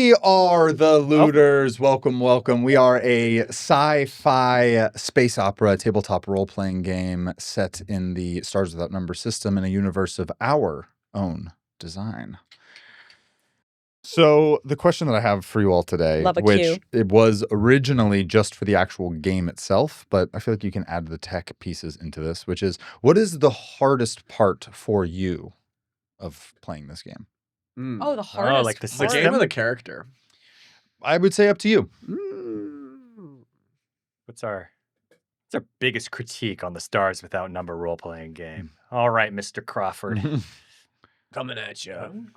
We are the Looters. Welcome, welcome. We are a sci-fi space opera tabletop role-playing game set in the Stars Without Number system in a universe of our own design. So the question that I have for you all today, which it was originally just for the actual game itself, but I feel like you can add the tech pieces into this, which is, what is the hardest part for you of playing this game? Oh, the hardest. Oh, like the game or the character? I would say up to you. What's our biggest critique on the Stars Without Number role-playing game? All right, Mr. Crawford. Coming at you.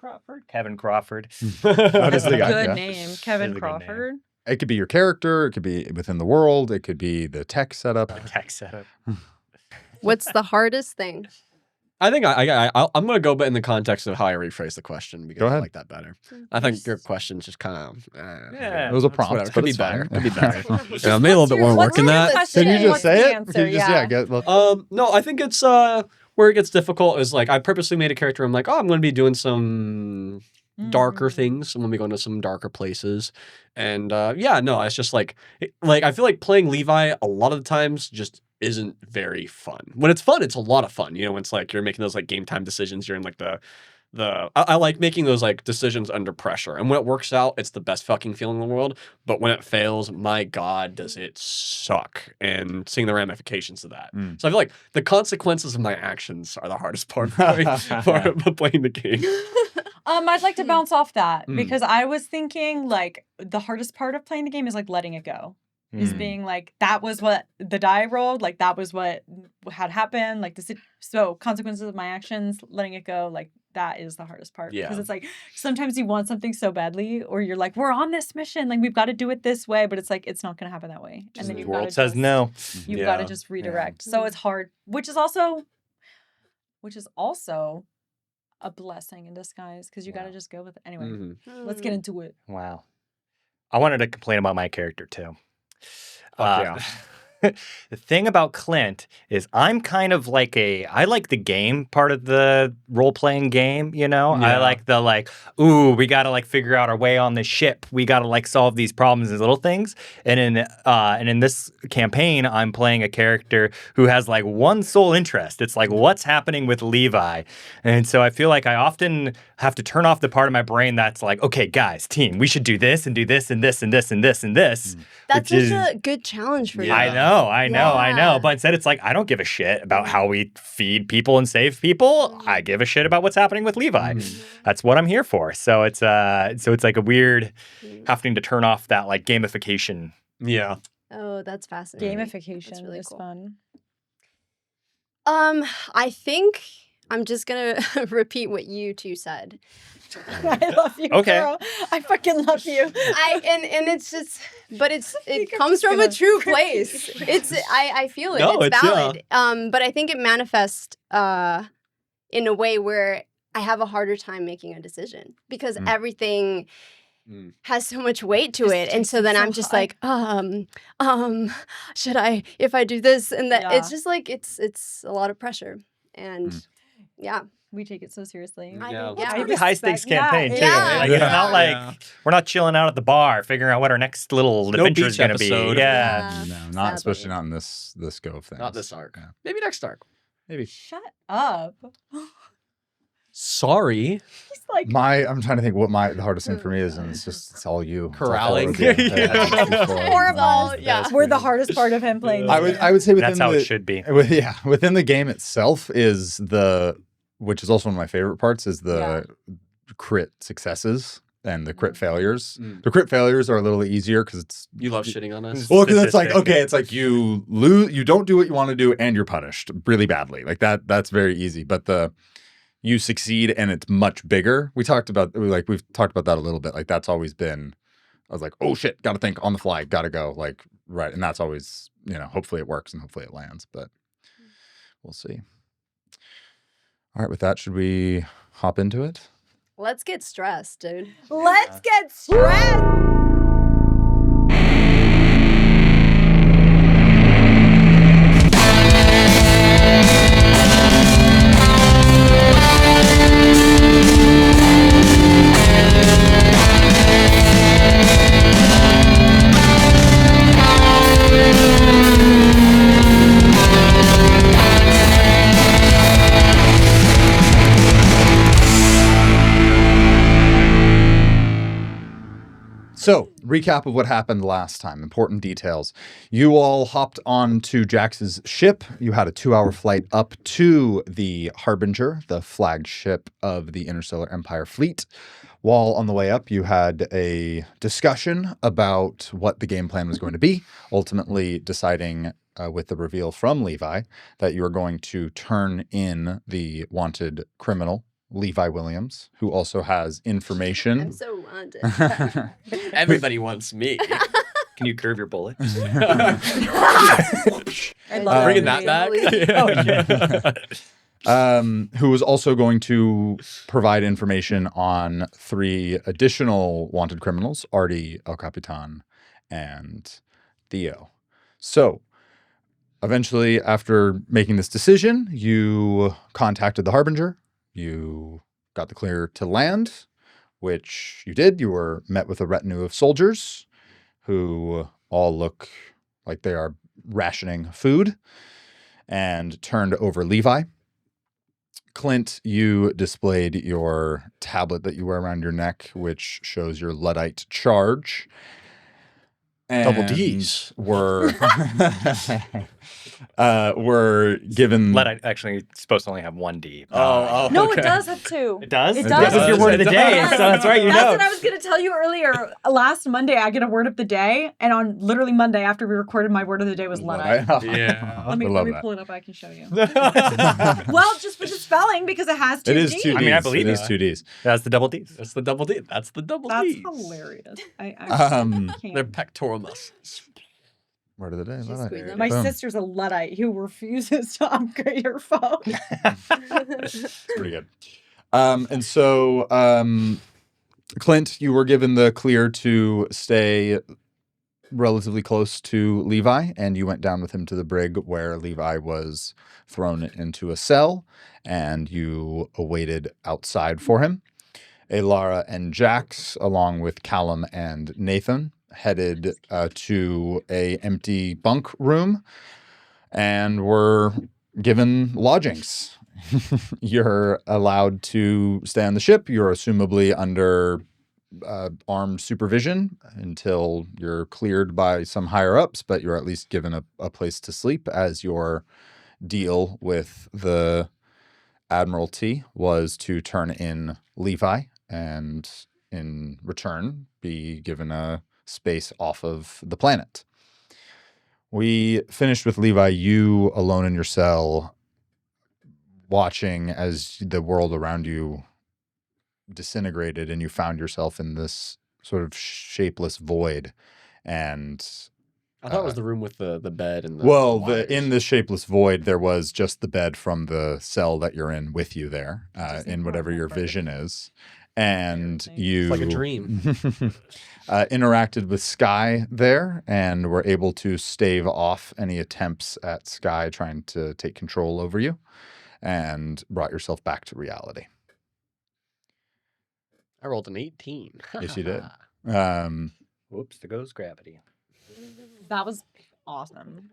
Kevin Crawford. That is the guy, good name. Kevin Crawford. It could be your character. It could be within the world. It could be the tech setup. What's the hardest thing? I think I'm going to go in the context of how I rephrase the question because I like that better. I think your question's just kind of... it was a prompt, but could be it's better. fine. Could be better. Yeah, I made a little bit more work in that. Can you just say it? Can you just, no, I think it's where it gets difficult is like I purposely made a character. I'm like, I'm going to be doing some darker things. I'm going to be going to some darker places. And it's just like I feel like playing Levi a lot of the times just isn't very fun. When it's fun, it's a lot of fun. You know, when it's like you're making those like game time decisions, you're in like I like making those like decisions under pressure. And when it works out, it's the best fucking feeling in the world. But when it fails, my God, does it suck. And seeing the ramifications of that. So I feel like the consequences of my actions are the hardest part of playing the game. I'd like to bounce off that because I was thinking like the hardest part of playing the game is like letting it go. Is being like, that was what the die rolled, like that was what had happened, like so consequences of my actions, letting it go, like that is the hardest part. Because it's like sometimes you want something so badly, or you're like, we're on this mission, like we've got to do it this way, but it's like it's not gonna happen that way. And then the world says no. You've got to just redirect. So it's hard, which is also a blessing in disguise, because you got to just go with it. Anyway, let's get into it. Wow. I wanted to complain about my character too. The thing about Klint is I'm kind of like I like the game part of the role-playing game, you know? I like the we got to figure out our way on this ship. We got to solve these problems, these little things. And in this campaign, I'm playing a character who has one sole interest. It's what's happening with Levi. And so I feel like I often have to turn off the part of my brain that's okay, guys, team, we should do this and do this and this and this and this and this. That's such a good challenge for you. I know. But instead it's I don't give a shit about how we feed people and save people. I give a shit about what's happening with Levi. That's what I'm here for. So it's a weird having to turn off that gamification. Yeah. Oh, that's fascinating. Gamification that's really is cool. fun. I think I'm just gonna repeat what you two said. I love you, girl. I fucking love you. And it's just, but it comes from a true place. I feel it. No, it's valid. But I think it manifests in a way where I have a harder time making a decision because everything has so much weight to it, and so then I'm just should I, if I do this and that? It's just it's a lot of pressure, and we take it so seriously. It's a pretty high stakes campaign too. Yeah. It's not we're not chilling out at the bar figuring out what our next little adventure is going to be. No, not especially not in this go of things. Not this arc. Maybe next arc. Maybe. Shut up. Sorry. He's like, I'm trying to think what the hardest thing for me is, and it's all you corralling. Horrible. We're the hardest part of him playing. I would say within that's how it should be. Within the game itself is which is also one of my favorite parts, is the crit successes and the crit failures. The crit failures are a little easier because it's... You love shitting on us? Well, because it's you lose, you don't do what you want to do, and you're punished really badly. That's very easy. But you succeed and it's much bigger. We've talked about that a little bit. That's always been, I was like, oh shit, gotta think on the fly, gotta go. Right. And that's always, hopefully it works and hopefully it lands, but we'll see. All right, with that, should we hop into it? Let's get stressed, dude. Let's get stressed. So, recap of what happened last time. Important details. You all hopped onto Jaqs' ship. You had a 2-hour flight up to the Harbinger, the flagship of the Interstellar Empire fleet. While on the way up, you had a discussion about what the game plan was going to be, ultimately deciding with the reveal from Levi that you were going to turn in the wanted criminal, Levi Williams, who also has information. I'm so wanted. Everybody wants me. Can you curve your bullet? I love Bringing that that back. Who was also going to provide information on 3 additional wanted criminals, Artie, El Capitan, and Theo. So, eventually, after making this decision, you contacted the Harbinger. You got the clear to land, which you did. You were met with a retinue of soldiers who all look like they are rationing food and turned over Levi. Klint, you displayed your tablet that you wear around your neck, which shows your Luddite charge. Double And Ds. were given. Luddite actually supposed to only have 1 D. Oh, No, okay. it does have 2. It does? It This does. is your word of the day, Yes. so that's right, you That's know. what I was going to tell you earlier. Last Monday, I get a word of the day, and on literally Monday after we recorded, my word of the day was Luddite. Yeah. Let me I love pull that. it up. I can show you. Well, just for the spelling, because it has 2 It is Ds. 2 Ds. I mean, I believe it is it. 2 Ds. That's the double D's. That's the double D. That's the double That's Ds. hilarious. I can't. They're pectoral muscles. Word of the day. Just Luddite. squeeze them. My Boom. sister's a Luddite who refuses to upgrade her phone. It's pretty good. And so, Klint, you were given the clear to stay relatively close to Levi, and you went down with him to the brig where Levi was thrown into a cell, and you awaited outside for him. Aylara and Jaqs, along with Callum and Nathan, headed to a empty bunk room and were given lodgings. You're allowed to stay on the ship. You're assumably under armed supervision until you're cleared by some higher ups, but you're at least given a place to sleep, as your deal with the Admiralty was to turn in Levi and in return be given a space off of the planet. We finished with Levi, you alone in your cell, watching as the world around you disintegrated and you found yourself in this sort of shapeless void. And I thought it was the room with the bed and the well, in the shapeless void, there was just the bed from the cell that you're in with you there, in whatever your vision is. And you It's like a dream. interacted with Sky there and were able to stave off any attempts at Sky trying to take control over you, and brought yourself back to reality. I rolled an 18. Yes, you did. Whoops, there goes gravity. That was awesome.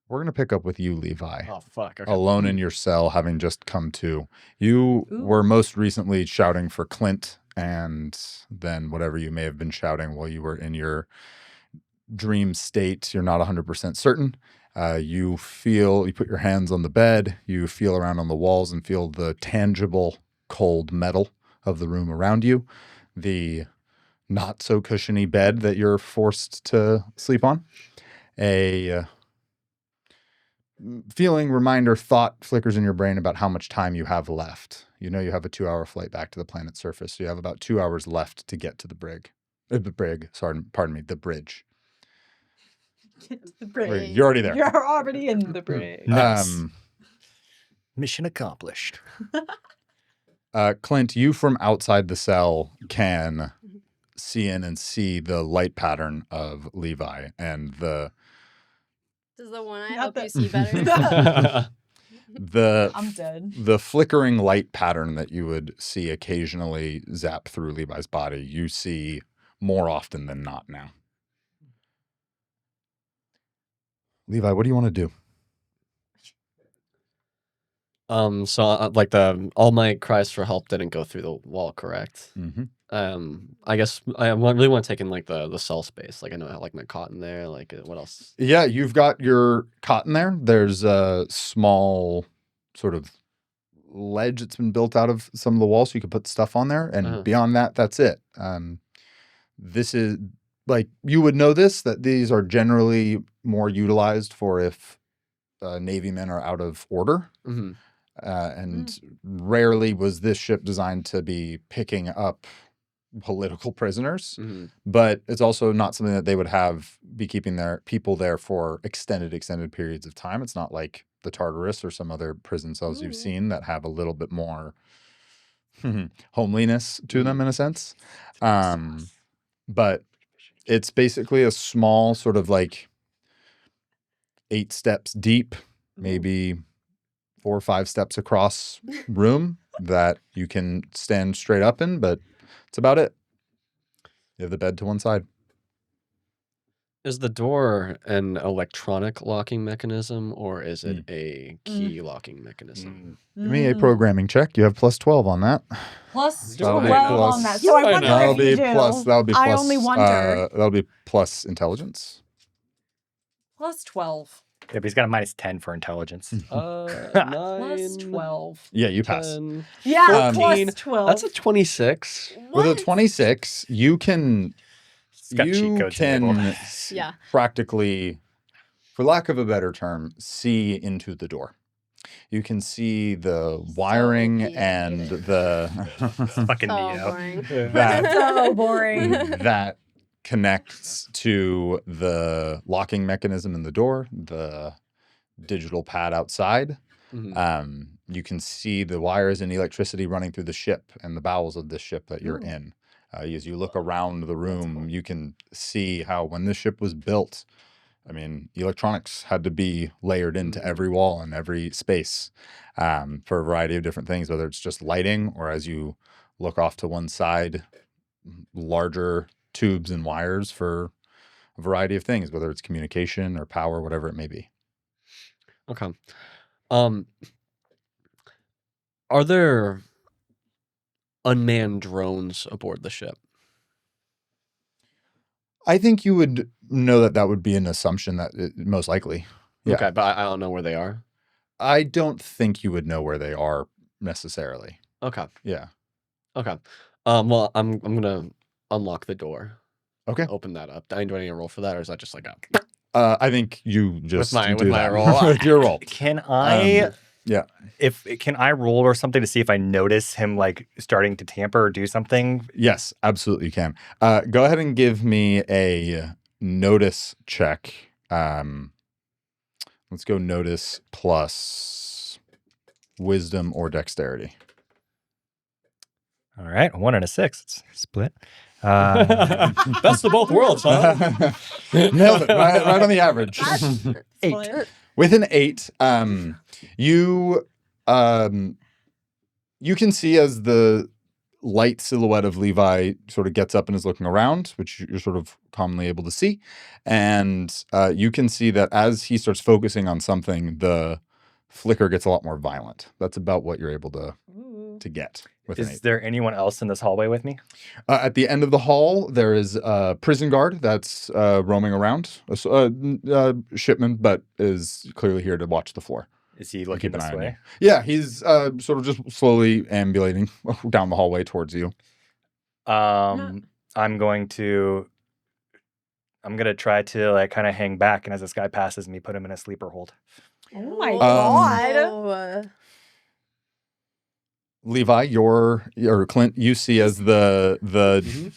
We're going to pick up with you, Levi. Oh, fuck. Okay. Alone in your cell, having just come to. You were most recently shouting for Klint, and then whatever you may have been shouting while you were in your dream state, you're not 100% certain. You put your hands on the bed, you feel around on the walls and feel the tangible cold metal of the room around you. The not so cushiony bed that you're forced to sleep on. A reminder thought flickers in your brain about how much time you have left. You know you have a 2-hour flight back to the planet's surface, so you have about 2 hours left to get to the brig. The bridge. Get to the bridge. You're already there. You're already in the bridge. Nice. Mission accomplished. Klint, you from outside the cell can see in and see the light pattern of Levi and the Does the one eye Not help you that- see better? I'm dead. the flickering light pattern that you would see occasionally zap through Levi's body. You see more often than not now. Levi, what do you want to do? So like all my cries for help didn't go through the wall, correct? Mm-hmm. I guess I really want to take in like the cell space. Like I know I have like my cot in there. Like what else? Yeah, you've got your cot in there. There's a small sort of ledge that's been built out of some of the walls, so you can put stuff on there. And beyond that, that's it. This is like you would know that these are generally more utilized for if Navy men are out of order. Mm-hmm. And rarely was this ship designed to be picking up political prisoners, but it's also not something that they would be keeping their people there for extended periods of time. It's not like the Tartarus or some other prison cells you've seen that have a little bit more homeliness to them in a sense. But it's basically a small sort of like 8 steps deep, maybe 4 or 5 steps across room that you can stand straight up in, but that's about it. You have the bed to one side. Is the door an electronic locking mechanism or is it a key locking mechanism? Give me a programming check. You have plus 12 on that. Plus That'll 12 be plus- on that. So I wonder That'll if be you do. plus. That'll be plus. I only wonder. That'll be plus intelligence. Plus 12. Yeah, but he's got a minus 10 for intelligence. 9, Plus 12. Yeah, you pass. 10. Yeah, 14. plus 12. That's a 26. With a 26, you can It's got cheat codes enabled. Yeah. practically, for lack of a better term, see into the door. You can see the wiring and the Fucking So Neo. boring. that so boring. that connects to the locking mechanism in the door, the digital pad outside. You can see the wires and electricity running through the ship and the bowels of the ship that you're in. As you look around the room, you can see how when this ship was built, I mean, electronics had to be layered into every wall and every space for a variety of different things, whether it's just lighting or as you look off to one side, larger tubes and wires for a variety of things, whether it's communication or power, whatever it may be. Okay. Are there unmanned drones aboard the ship? I think you would know that would be an assumption that most likely. Yeah. Okay, but I don't know where they are. I don't think you would know where they are necessarily. Okay. Yeah. Okay. Well, I'm gonna unlock the door. Okay. Open that up. Do I need to roll for that, or is that just like a I think you just my do that. roll? With your roll. Can I Yeah. can I roll or something to see if I notice him like starting to tamper or do something? Yes, absolutely you can. Go ahead and give me a notice check. Let's go notice plus wisdom or dexterity. All right, 1 and a 6. It's split. best of both worlds, huh? Nailed it. Right on the average. 8. With an 8, you can see as the light silhouette of Levi sort of gets up and is looking around, which you're sort of commonly able to see. And you can see that as he starts focusing on something, the flicker gets a lot more violent. That's about what you're able to get with an 8. Is there anyone else in this hallway with me? At the end of the hall, there is a prison guard that's roaming around, a shipman, but is clearly here to watch the floor. Is he looking Keep an this eye on way? you. Yeah, he's sort of just slowly ambulating down the hallway towards you. I'm going to try to like kind of hang back, and as this guy passes me, put him in a sleeper hold. Oh my god. Oh. Levi, or Klint, you see as the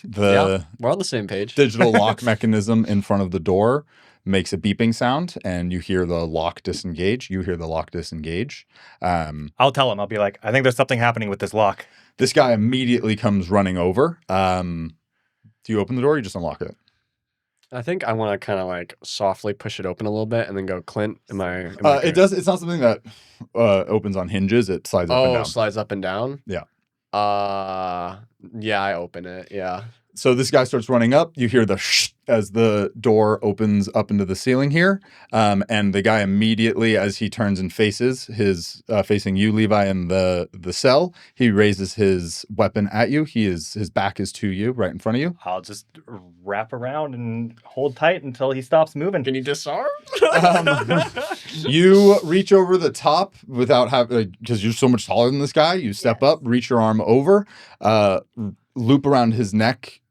Yeah, we're on the same page. digital lock mechanism in front of the door makes a beeping sound, and you hear the lock disengage. You hear the lock disengage. I'll tell him. I'll be like, I think there's something happening with this lock. This guy immediately comes running over. Do you open the door or you just unlock it? I think I want to kind of like softly push it open a little bit and then go, Klint, am I It does. It's not something that opens on hinges. It slides up and down. Slides up and down? Yeah. Yeah, I open it. Yeah. So this guy starts running up. You hear the shh as the door opens up into the ceiling here. And the guy immediately, as he turns and faces facing you, Levi, in the cell, he raises his weapon at you. His back is to you, right in front of you. I'll just wrap around and hold tight until he stops moving. Can you disarm? You reach over the top without having, because you're so much taller than this guy. You step up, reach your arm over, loop around his neck,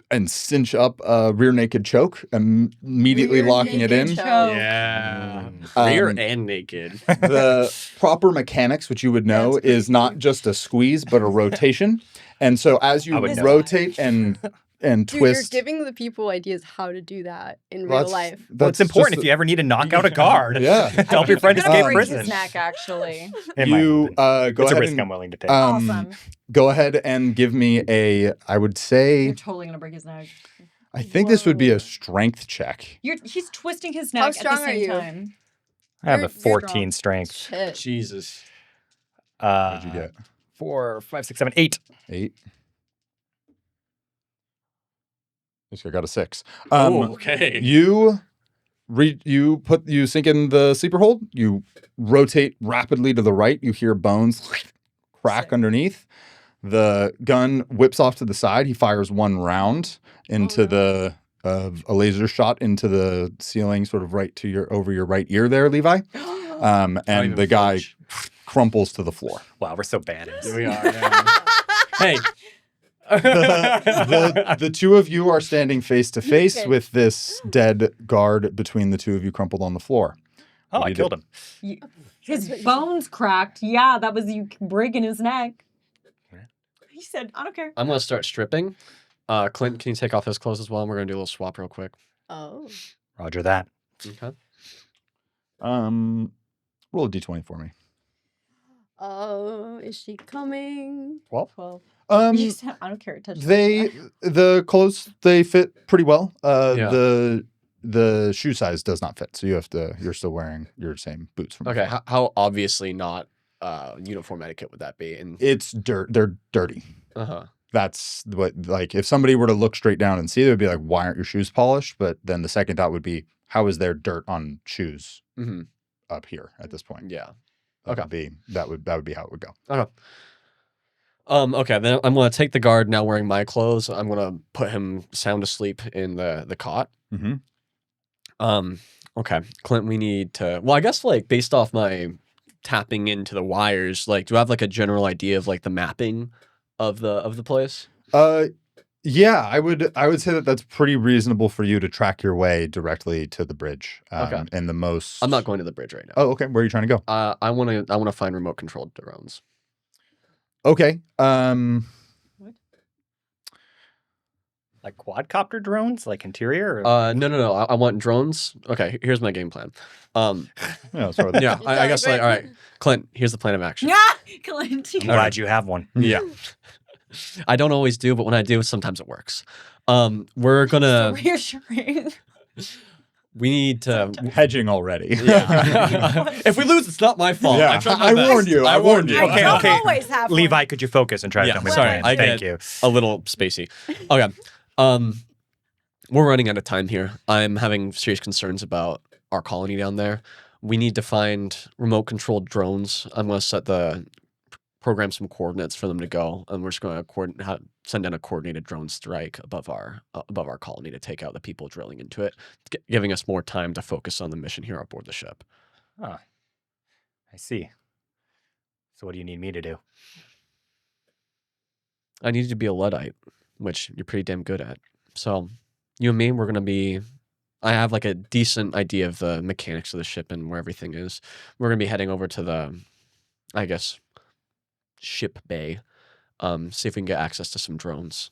and cinch up a rear naked choke, immediately locking it in. Choke. Yeah. Rear and naked. The proper mechanics, which you would know, is not just a squeeze, but a rotation. And so as you rotate and Dude, twist. you're giving the people ideas how to do that in real life. Well, it's important if you ever need to knock out a guard. Yeah. To help your friend escape break prison. his neck, actually. You go It's ahead a risk and, I'm willing to take. Awesome. Go ahead and give me I would say, You're totally gonna break his neck. I think this would be a strength check. He's twisting his How neck at strong the are same you? time. I have a You're 14 strong. strength. Shit. Jesus. What'd you get? 4, 5, 6, 7, 8. 8. I got a 6. Okay. You sink in the sleeper hold. You rotate rapidly to the right. You hear bones crack underneath. The gun whips off to the side. He fires one round into a laser shot into the ceiling, sort of right to over your right ear there, Levi. And the guy crumples to the floor. Wow, we're so badass. Here we are. Yeah. Hey. The two of you are standing face to face Okay. with this dead guard between the two of you crumpled on the floor. Oh, What do I you killed do? him. His bones cracked. Yeah, that was you breaking his neck. He said, I don't care. I'm going to start stripping. Klint, can you take off his clothes as well? And we're going to do a little swap real quick. Oh. Roger that. Okay. Roll a d20 for me. Oh, is she coming? 12. Um, You said, I don't care. Touch the clothes, they fit pretty well. Yeah. The shoe size does not fit, so you're still wearing your same boots from Okay. before. How obviously not uniform etiquette would that be? And It's dirt. They're dirty. uh-huh. That's what, like, if somebody were to look straight down and see, they would be like, why aren't your shoes polished? But then the second thought would be, how is there dirt on shoes Mm-hmm. up here at this point? Yeah. That would be how it would go. Okay. Okay, then I'm gonna take the guard now wearing my clothes. I'm gonna put him sound asleep in the cot. Mm-hmm. Okay, Klint, we need to. Well, I guess like based off my tapping into the wires, like, do I have like a general idea of like the mapping of the place? Yeah, I would say that that's pretty reasonable for you to track your way directly to the bridge. Okay. And the most. I'm not going to the bridge right now. Oh, okay. Where are you trying to go? I want to find remote controlled drones. Okay. Like quadcopter drones? Like interior? Or... No. I want drones. Okay, here's my game plan. Yeah, sort of. Yeah, I guess like, all right, Klint, here's the plan of action. Yeah, Clint. I'm glad you have one. Yeah. I don't always do, but when I do, sometimes it works. We're gonna. Reassuring. We need to. Hedging already. Yeah. If we lose, it's not my fault. Yeah. I tried my I best. warned you. I warned you. Okay, don't okay. always have one. Levi, could you focus and try to Yeah, tell me sorry, the plan? I Thank get you. a little spacey. Okay. We're running out of time here. I'm having serious concerns about our colony down there. We need to find remote controlled drones. I'm going to program some coordinates for them to go, and we're just going to send in a coordinated drone strike above our colony to take out the people drilling into it, giving us more time to focus on the mission here aboard the ship. Oh, I see. So what do you need me to do? I need you to be a Luddite, which you're pretty damn good at. So you and me, we're going to be... I have like a decent idea of the mechanics of the ship and where everything is. We're going to be heading over to the, I guess, ship bay, see if we can get access to some drones.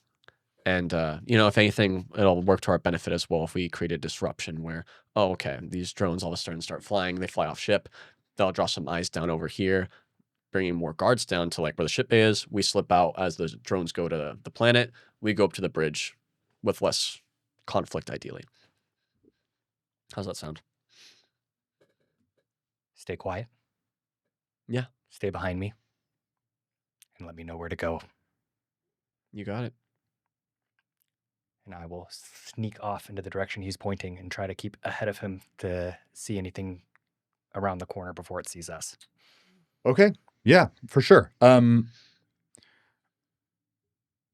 And, if anything, it'll work to our benefit as well if we create a disruption where, oh, okay, these drones all of a sudden start flying, they fly off ship, they'll draw some eyes down over here, bringing more guards down to like where the ship bay is. We slip out as the drones go to the planet. We go up to the bridge with less conflict, ideally. How's that sound? Stay quiet. Yeah. Stay behind me. And let me know where to go. You got it. and I will sneak off into the direction he's pointing and try to keep ahead of him to see anything around the corner before it sees us. Okay. Yeah, for sure.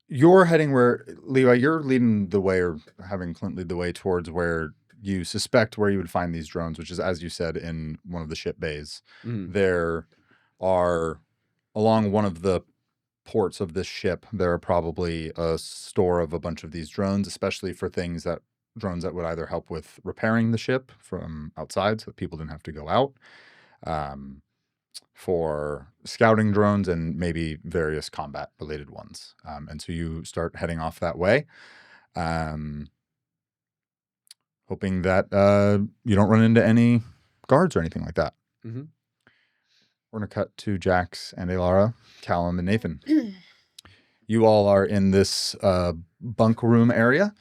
You're heading where, Levi, you're leading the way, or having Klint lead the way towards where you suspect where you would find these drones, which is, as you said, in one of the ship bays. There are, along one of the ports of this ship, there are probably a store of a bunch of these drones, especially for drones that would either help with repairing the ship from outside so that people didn't have to go out, for scouting drones, and maybe various combat related ones. And so you start heading off that way, hoping that you don't run into any guards or anything like that. We're going to cut to Jaqs and Aylara, Callum and Nathan. You all are in this bunk room area.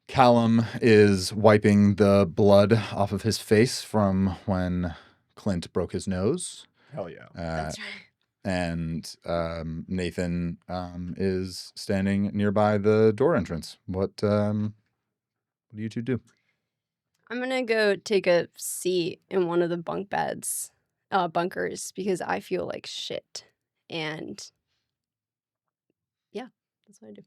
Callum is wiping the blood off of his face from when Klint broke his nose. Hell yeah. That's right. And Nathan is standing nearby the door entrance. What do you two do? I'm gonna go take a seat in one of the bunkers, because I feel like shit. And yeah, that's what I do.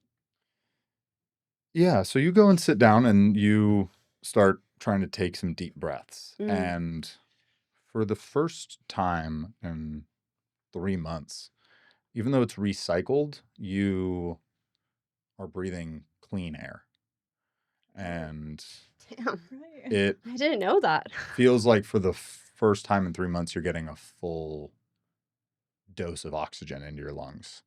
Yeah, so you go and sit down and you start trying to take some deep breaths. And for the first time in 3 months, even though it's recycled, you are breathing clean air. And Damn. it I didn't know that. feels like for the first time in 3 months, you're getting a full dose of oxygen into your lungs.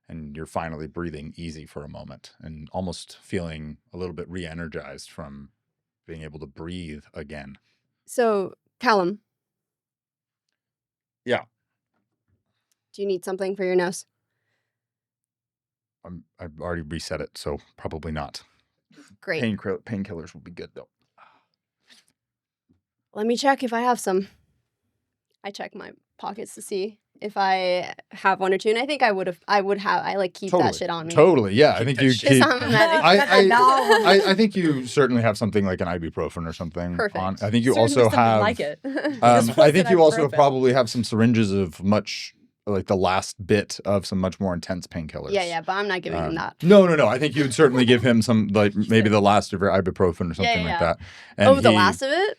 And you're finally breathing easy for a moment and almost feeling a little bit re-energized from being able to breathe again. So, Callum. Yeah. Do you need something for your nose? I've already reset it, so probably not. Great. Painkillers will be good, though. Let me check if I have some. I check my pockets to see if I have one or two, and I think I would have. I keep that shit on me. Totally, yeah. I think you Just keep. on medic. I think you certainly have something like an ibuprofen or something. Perfect. I think you Certainly also something have. like it. I think you also ibuprofen. probably have some syringes of much, like the last bit of some much more intense painkillers. Yeah, but I'm not giving him that. No. I think you would certainly give him some, like maybe the last of your ibuprofen or something like that. And the last of it?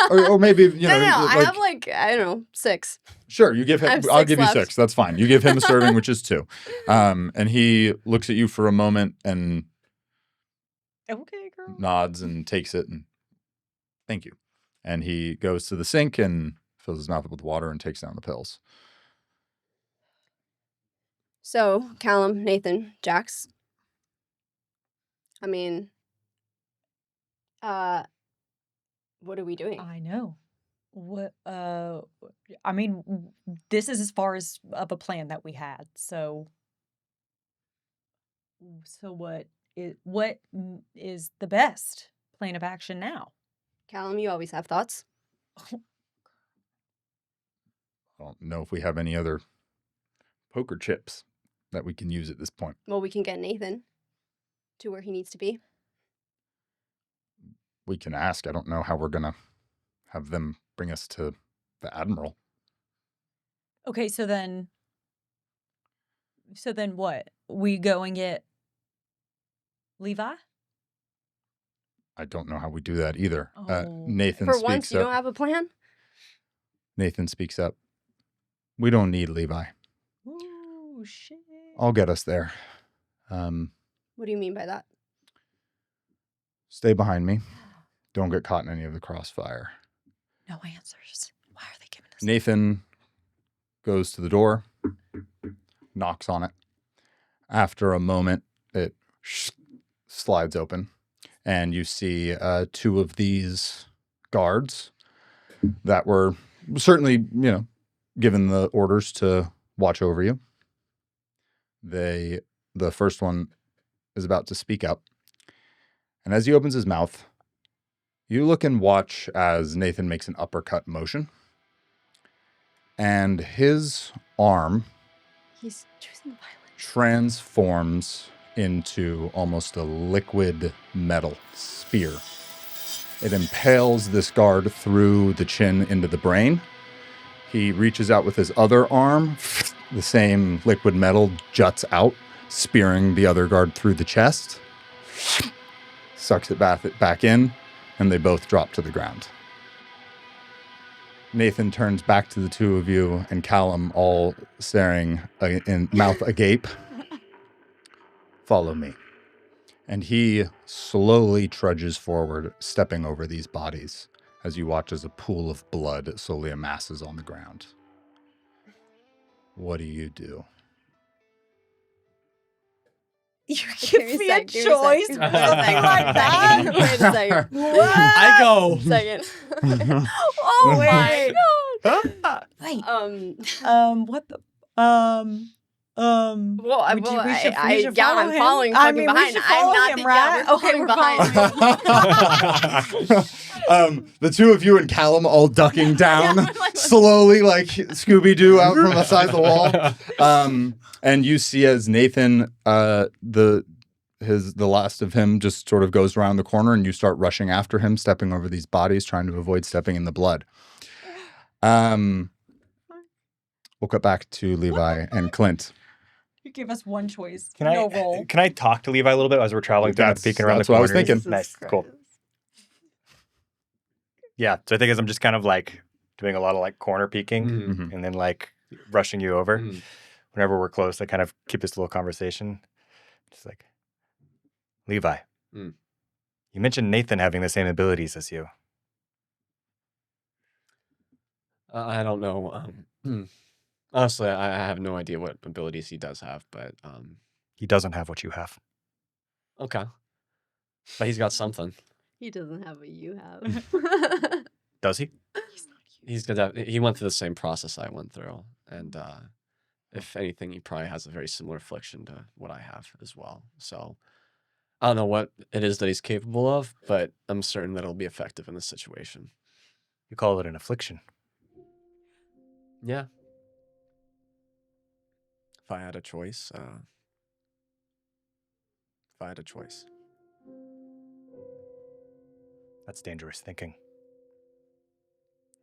or maybe, you know. No, I like, have I don't know, 6. Sure, you give him. I have I'll 6 give you left. 6. That's fine. You give him a serving, which is 2. And he looks at you for a moment and Okay, girl. nods and takes it and thank you. And he goes to the sink and fills his mouth up with water and takes down the pills. So, Callum, Nathan, Jaqs. I mean, what are we doing? I know. What? I mean, this is as far as of a plan that we had. So what is the best plan of action now? Callum, you always have thoughts. I don't know if we have any other poker chips that we can use at this point. Well, we can get Nathan to where he needs to be. We can ask. I don't know how we're going to have them bring us to the Admiral. Okay, so then what? We go and get Levi? I don't know how we do that either. Oh. Nathan For speaks once, you up. don't have a plan? Nathan speaks up. We don't need Levi. Ooh, shit. I'll get us there. What do you mean by that? Stay behind me. Don't get caught in any of the crossfire. No answers. Why are they giving us? Nathan goes to the door, knocks on it. After a moment, it slides open, and you see 2 of these guards that were certainly, given the orders to watch over you. The first one is about to speak up, and as he opens his mouth, you look and watch as Nathan makes an uppercut motion, and his arm He's choosing violence. transforms into almost a liquid metal spear. It impales this guard through the chin into the brain. He reaches out with his other arm. The same liquid metal juts out, spearing the other guard through the chest. Sucks it back in, and they both drop to the ground. Nathan turns back to the two of you, and Callum, all staring in mouth agape. Follow me. And he slowly trudges forward, stepping over these bodies, as you watch as a pool of blood slowly amasses on the ground. What do you do? You Give me give me a a sec, give me a choice sec. for something like that? Wait a second. What? I go. Second. Oh my Wait. god. What the Well, we should I'm follow him. following I fucking mean, we behind. should I'm follow not him, the, right? yeah, Okay, we're behind. The two of you and Callum all ducking down, slowly like Scooby-Doo out from the side of the wall. And you see as Nathan, the last of him just sort of goes around the corner, and you start rushing after him, stepping over these bodies, trying to avoid stepping in the blood. We'll cut back to Levi and Klint. You give us one choice. Can no roll. I talk to Levi a little bit as we're traveling through and peeking around the That's what I was corners? thinking. Nice, cool. Yeah, so I think as I'm just kind of like doing a lot of like corner peeking Mhm. and then like rushing you over. Mhm. Whenever we're close, I kind of keep this little conversation. Just like, Levi, Mm. you mentioned Nathan having the same abilities as you. I don't know. Honestly, I have no idea what abilities he does have, but He doesn't have what you have. okay. But he's got something. He doesn't have what you have. Does he? He went through the same process I went through, and if anything, he probably has a very similar affliction to what I have as well. So I don't know what it is that he's capable of, but I'm certain that it'll be effective in this situation. You call it an affliction. Yeah. If I had a choice, That's dangerous thinking.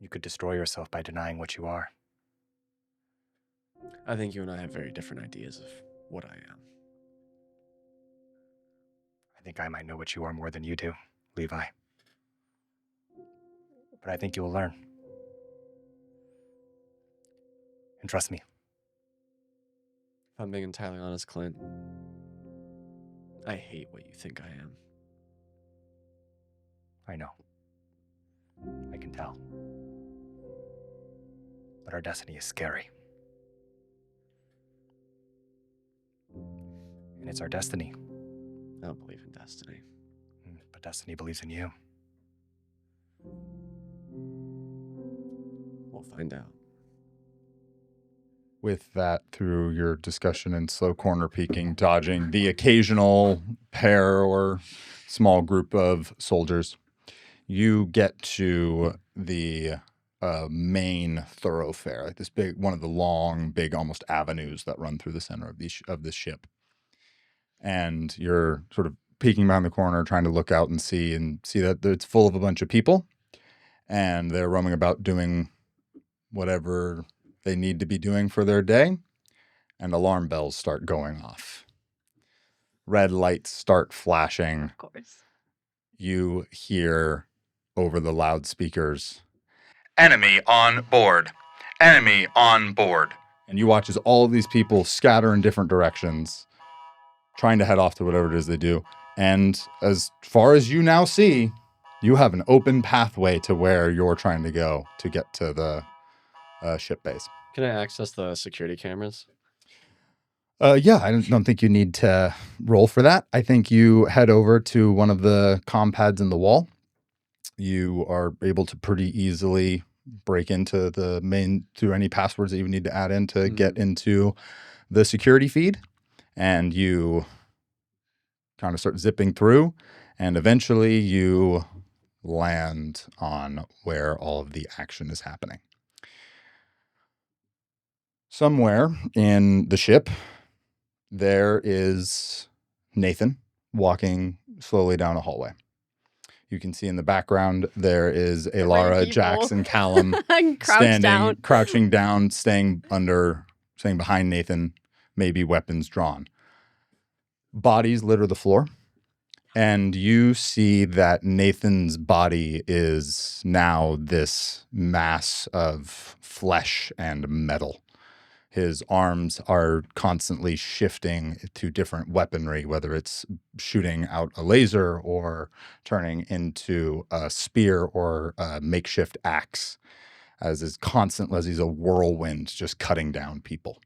You could destroy yourself by denying what you are. I think you and I have very different ideas of what I am. I think I might know what you are more than you do, Levi. But I think you will learn. And trust me. If I'm being entirely honest, Klint, I hate what you think I am. I know. I can tell. But our destiny is scary. And it's our destiny. I don't believe in destiny. But destiny believes in you. We'll find out. With that, through your discussion and slow corner peeking, dodging the occasional pair or small group of soldiers, you get to the main thoroughfare, like this big, one of the long, big, almost avenues that run through the center of this ship. And you're sort of peeking behind the corner, trying to look out and see that it's full of a bunch of people, and they're roaming about doing whatever they need to be doing for their day, and alarm bells start going off. Red lights start flashing. Of course. You hear over the loudspeakers, "Enemy on board! Enemy on board!" And you watch as all of these people scatter in different directions, trying to head off to whatever it is they do. And as far as you now see, you have an open pathway to where you're trying to go to get to the ship base. Can I access the security cameras? Yeah, I don't think you need to roll for that. I think you head over to one of the comm pads in the wall. You are able to pretty easily break into the main through any passwords that you need to add in to get into the security feed. And you kind of start zipping through, and eventually you land on where all of the action is happening. Somewhere in the ship, there is Nathan walking slowly down a hallway. You can see in the background there is Aylara, Jaqs, and Callum crouching down, staying behind Nathan, maybe weapons drawn. Bodies litter the floor, and you see that Nathan's body is now this mass of flesh and metal. His arms are constantly shifting to different weaponry, whether it's shooting out a laser or turning into a spear or a makeshift axe, as he's a whirlwind just cutting down people.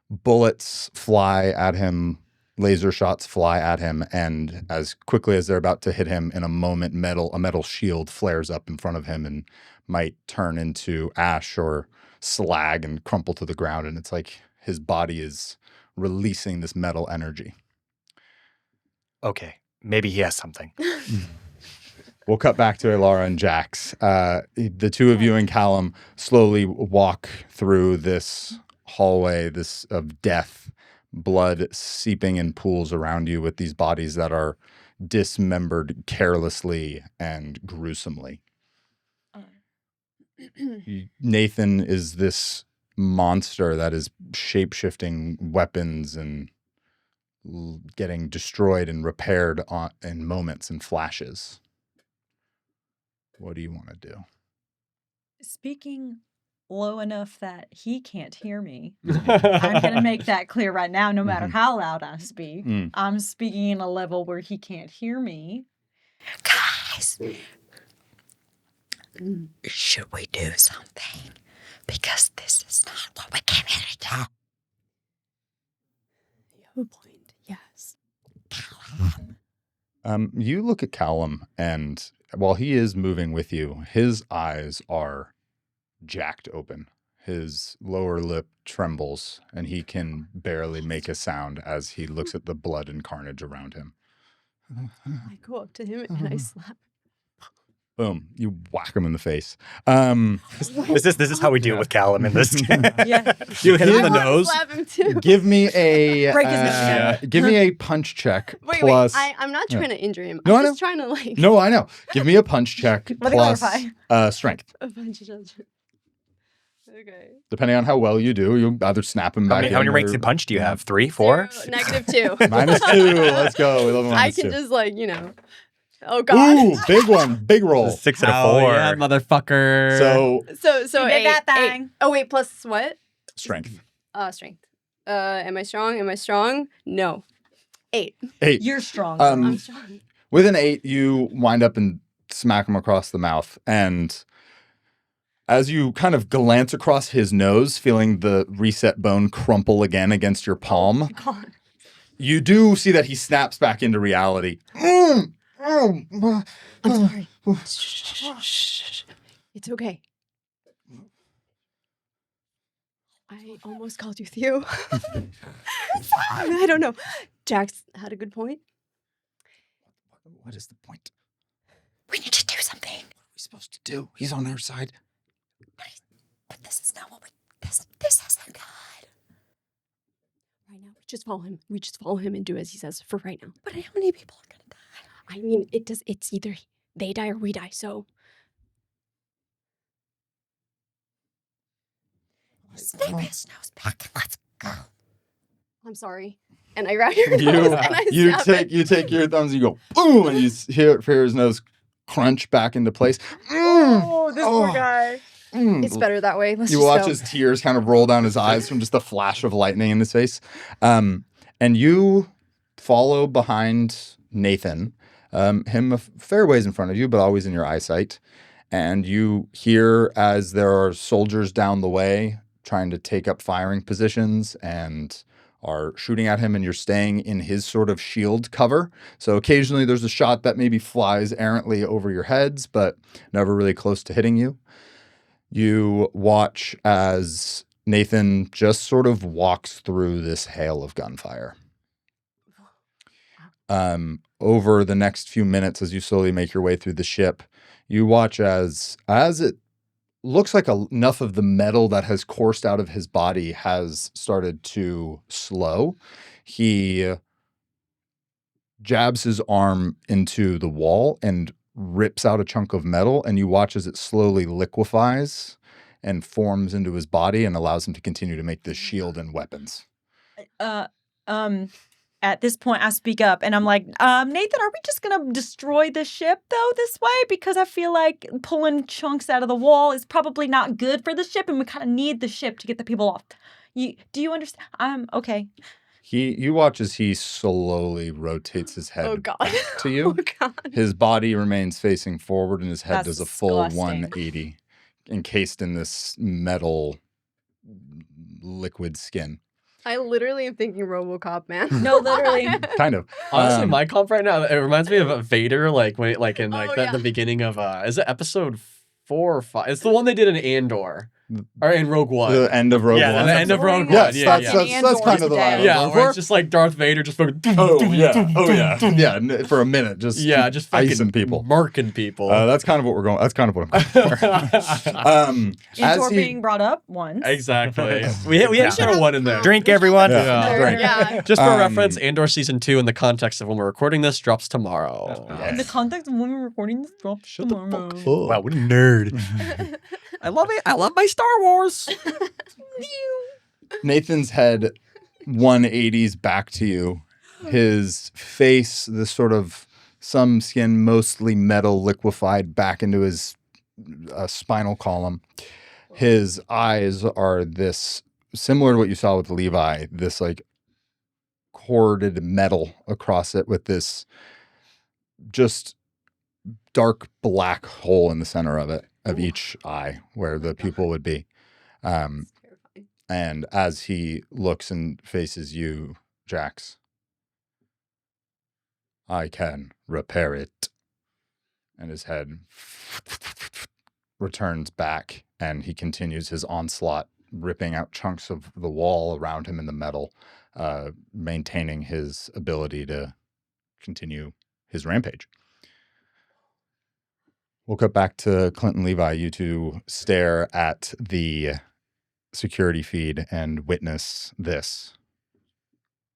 Bullets fly at him, laser shots fly at him, and as quickly as they're about to hit him, in a moment, a metal shield flares up in front of him and might turn into ash or slag and crumple to the ground, and it's like his body is releasing this metal energy. Okay, maybe he has something. We'll cut back to Aylara and Jaqs. The two of you and Callum slowly walk through this hallway, this of death, blood seeping in pools around you with these bodies that are dismembered carelessly and gruesomely. Nathan is this monster that is shape-shifting weapons and getting destroyed and repaired in moments and flashes. What do you want to do? Speaking low enough that he can't hear me. I'm going to make that clear right now, no matter how loud I speak. I'm speaking in a level where he can't hear me. Guys, should we do something? Because this is not what we came here to do. You have a point, yes. You look at Callum, and while he is moving with you, his eyes are jacked open. His lower lip trembles, and he can barely make a sound as he looks at the blood and carnage around him. I go up to him and I slap. Boom. You whack him in the face. This is how we deal with Callum in this game. Yeah. You hit him in the I nose. slap him too. Give me a Break his nose. give me a punch check Wait, plus. I'm not trying to injure him. No, I I'm know. just trying to like. No, I know. Give me a punch check Let me plus clarify. strength. A bunch of children. Okay. Depending on how well you do, you'll either snap him back. How many in ranks or- in punch do you have? 3, 4? -2. -2. Let's go. We love a I -2. can just like, Oh God. Ooh, big one. Big roll. 6 and a Oh, 4. yeah, motherfucker. So So You did eight, that eight. thing. Oh wait, plus what? strength. Strength. Am I strong? Am I strong? No. 8. 8. You're strong. I'm strong. With an 8, you wind up and smack him across the mouth. And as you kind of glance across his nose, feeling the reset bone crumple again against your palm, God. you do see that he snaps back into reality. I'm sorry. Shh. It's okay. I almost called you Theo. I don't know. Jaqs had a good point. What is the point? We need to do something. What are we supposed to do? He's on our side. But this is not what we... This isn't good. Right now, we just follow him. We just follow him and do as he says for right now. But how many people are going to die? I mean, it's either they die or we die, so. Snap his nose back and let's go. I'm sorry. And I grab your nose and I snap it. You take your thumbs and you go boom, and you hear his nose crunch back into place. Oh, this poor guy. It's better that way. Let's You just watch go. his tears kind of roll down his eyes from just the flash of lightning in his face. And you follow behind Nathan, him a fair ways in front of you, but always in your eyesight. And you hear as there are soldiers down the way trying to take up firing positions and are shooting at him, and you're staying in his sort of shield cover. So occasionally there's a shot that maybe flies errantly over your heads, but never really close to hitting you. You watch as Nathan just sort of walks through this hail of gunfire. Over the next few minutes, as you slowly make your way through the ship, you watch as it looks like enough of the metal that has coursed out of his body has started to slow. He jabs his arm into the wall and rips out a chunk of metal, and you watch as it slowly liquefies and forms into his body and allows him to continue to make this shield and weapons. At this point, I speak up and I'm like, Nathan, are we just gonna destroy the ship though this way? Because I feel like pulling chunks out of the wall is probably not good for the ship, and we kind of need the ship to get the people off. Do you understand? Okay. You watch as he slowly rotates his head Oh God. back to you. Oh God. His body remains facing forward, and his head That's does a full disgusting. 180, encased in this metal liquid skin. I literally am thinking RoboCop, man. No, literally. Kind of. Honestly, my comp right now, it reminds me of Vader, like when it, like in like Oh, the, yeah. the beginning of is it episode 4 or 5? It's the one they did in Andor. Or in Rogue One. The end of Rogue Yeah, One. the end of Rogue One. Yes, Yeah, that's kind of the line. yeah, I'm where going it's just like Darth Vader just fucking Oh yeah, for a minute, just just fucking icing people. marking people. That's kind of what we're going. That's kind of what I'm going for. Intor being brought up once. Exactly. We had to throw one in there. Drink, everyone. Yeah. Drink. Yeah. Just for reference, Andor season 2 in the context of when we're recording this drops tomorrow. In the context of when we're recording this drop tomorrow. Wow, what a nerd. I love it. I love my Star Wars. Nathan's head 180s back to you. His face, this sort of some skin, mostly metal, liquefied back into his spinal column. His eyes are this similar to what you saw with Levi, this like corded metal across it with this just dark black hole in the center of it, of each eye where the pupil would be. And as he looks and faces you, Jaqs, I can repair it. And his head returns back, and he continues his onslaught, ripping out chunks of the wall around him in the metal, maintaining his ability to continue his rampage. We'll cut back to Klint and Levi. You two stare at the security feed and witness this.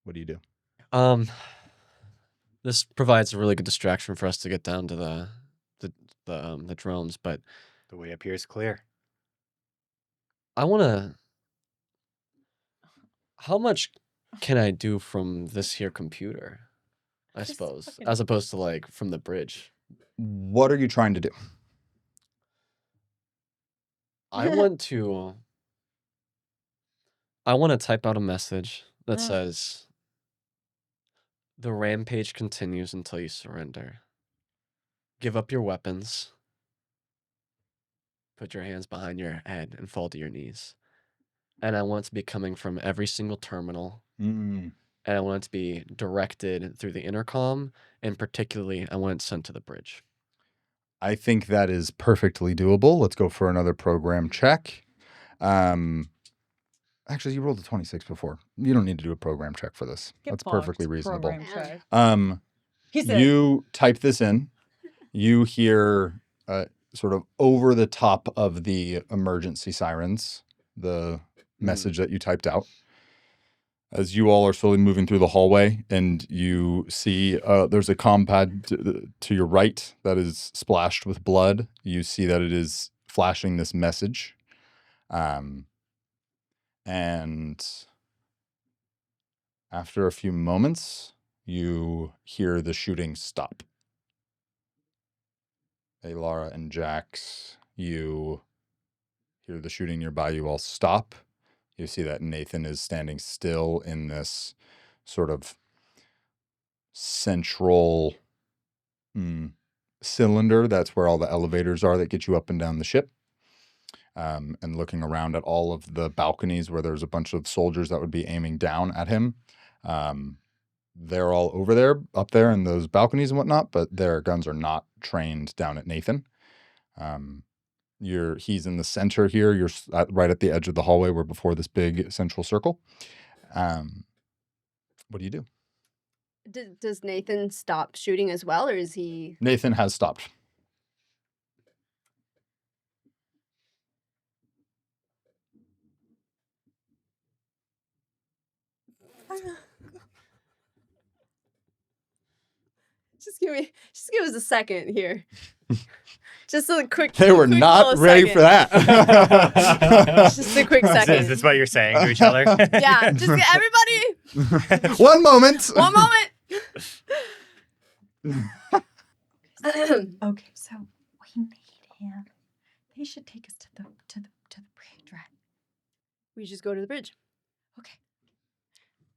What do you do? This provides a really good distraction for us to get down to the drones, but The way up here is clear. I want to. How much can I do from this here computer? I Just suppose, fucking- as opposed to like from the bridge. What are you trying to do? I want to. I want to type out a message that says, "The rampage continues until you surrender. Give up your weapons. Put your hands behind your head and fall to your knees." And I want it to be coming from every single terminal. And I want it to be directed through the intercom. And particularly, I want it sent to the bridge. I think that is perfectly doable. Let's go for another program check. Actually, you rolled a 26 before. You don't need to do a program check for this. Get That's fucked, perfectly reasonable. program check. He said, You type this in. You hear sort of over the top of the emergency sirens, the message that you typed out. As you all are slowly moving through the hallway, and you see there's a comm pad to your right that is splashed with blood. You see that it is flashing this message. And after a few moments, you hear the shooting stop. Aylara and Jaqs, you hear the shooting nearby. You all stop. You see that Nathan is standing still in this sort of central cylinder. That's where all the elevators are that get you up and down the ship. And looking around at all of the balconies where there's a bunch of soldiers that would be aiming down at him. They're all over there, up there in those balconies and whatnot, but their guns are not trained down at Nathan. He's in the center here. You're right at the edge of the hallway. We're before this big central circle. What do you do? Does Nathan stop shooting as well, or is he? Nathan has stopped. Just give us a second here. Just a quick. They were quick not little ready second. for that. Just a quick second. Is this what you're saying to each other? Yeah, just everybody. One moment. One moment. Okay, so we need him. He should take us to the bridge, right? We just go to the bridge. Okay.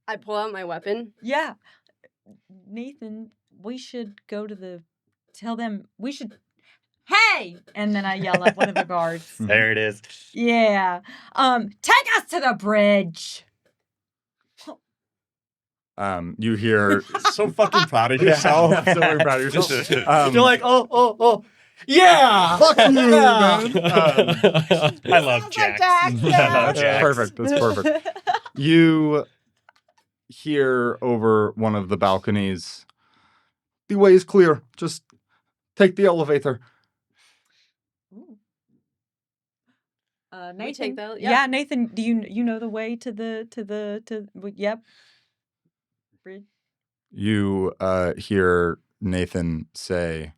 I pull out my weapon. Yeah. Nathan, we should go to tell them we should hey! And then I yell at one of the guards. There it is. Yeah. Take us to the bridge. You hear So fucking proud of yourself. So very proud of yourself. You're like, oh, yeah. Fuck you, man. I love Sounds like Jaqs. Jaqs, yeah. I love That's Jaqs. perfect. That's perfect. You hear over one of the balconies, the way is clear. Just take the elevator. Nathan, We take the- yeah. yeah. Nathan, do you know the way to yep. Bridge. You hear Nathan say,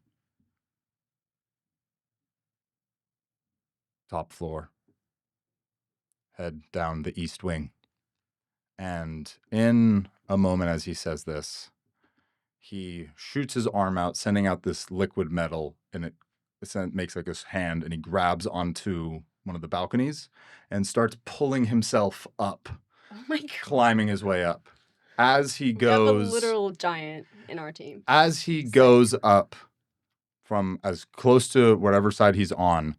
top floor. Head down the east wing. And in a moment as he says this, he shoots his arm out, sending out this liquid metal, and it makes like this hand, and he grabs onto one of the balconies and starts pulling himself up, Oh my god. climbing his way up. As he We have a goes, literal giant in our team. as he goes up from as close to whatever side he's on,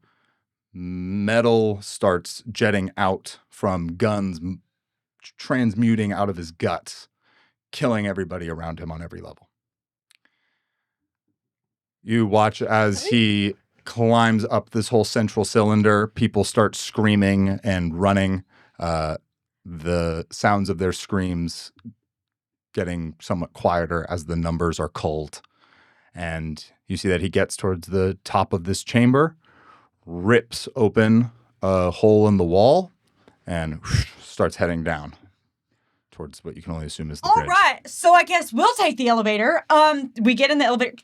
metal starts jetting out from guns, transmuting out of his guts, killing everybody around him on every level. You watch as he climbs up this whole central cylinder. People start screaming and running. The sounds of their screams getting somewhat quieter as the numbers are culled. And you see that he gets towards the top of this chamber, rips open a hole in the wall, and starts heading down towards what you can only assume is the All bridge. right, so I guess we'll take the elevator. We get in the elevator.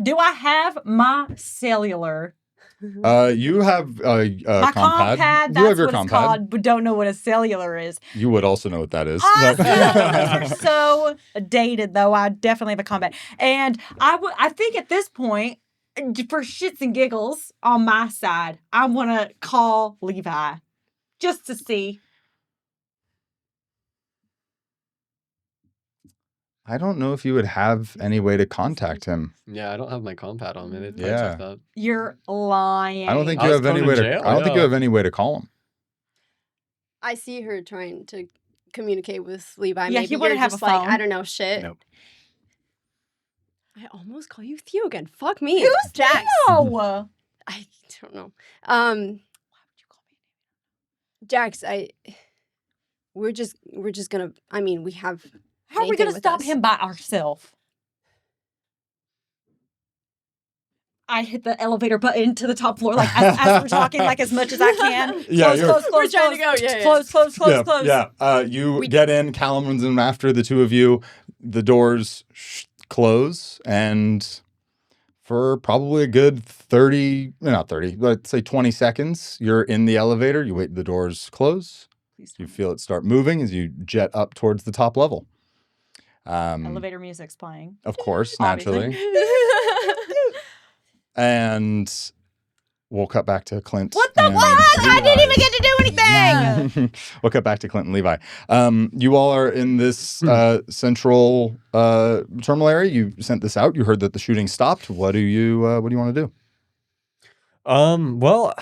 Do I have my cellular? You have My compad. compad. You That's have your what compad. it's called, but don't know what a cellular is. You would also know what that is. Awesome. These are so dated, though. I definitely have a combat, and I think at this point, for shits and giggles, on my side, I want to call Levi, just to see. I don't know if you would have any way to contact him. Yeah, I don't have my compad on me. They probably Yeah. took that. You're lying. I don't think I you was have any thrown way in to. jail, I don't think you yeah. have any way to call him. I see her trying to communicate with Levi. Yeah, Maybe he wouldn't you're have just a like, phone. I don't know, shit. Nope. I almost call you Theo again. Fuck me. Who's Jaqs? No. I don't know. Jaqs, we're just gonna. I mean, we have. How are we Nathan gonna with stop us. him by ourselves? I hit the elevator button to the top floor, like as we're talking, like as much as I can. Yeah, Close, you're- close, We're close, trying to close. go, yeah, yeah. Close, close. Yeah. You get in. Callum runs in after the two of you. The doors close, and for probably a good 30, not 30, let's say 20 seconds, you're in the elevator. You wait, the doors close. Please You feel it start moving as you jet up towards the top level. Elevator music's playing. Of course, Obviously. naturally. And we'll cut back to Klint. What the and fuck? I didn't Levi. even get to do anything. We'll cut back to Klint and Levi. You all are in this central terminal area. You sent this out. You heard that the shooting stopped. What do you want to do? Well,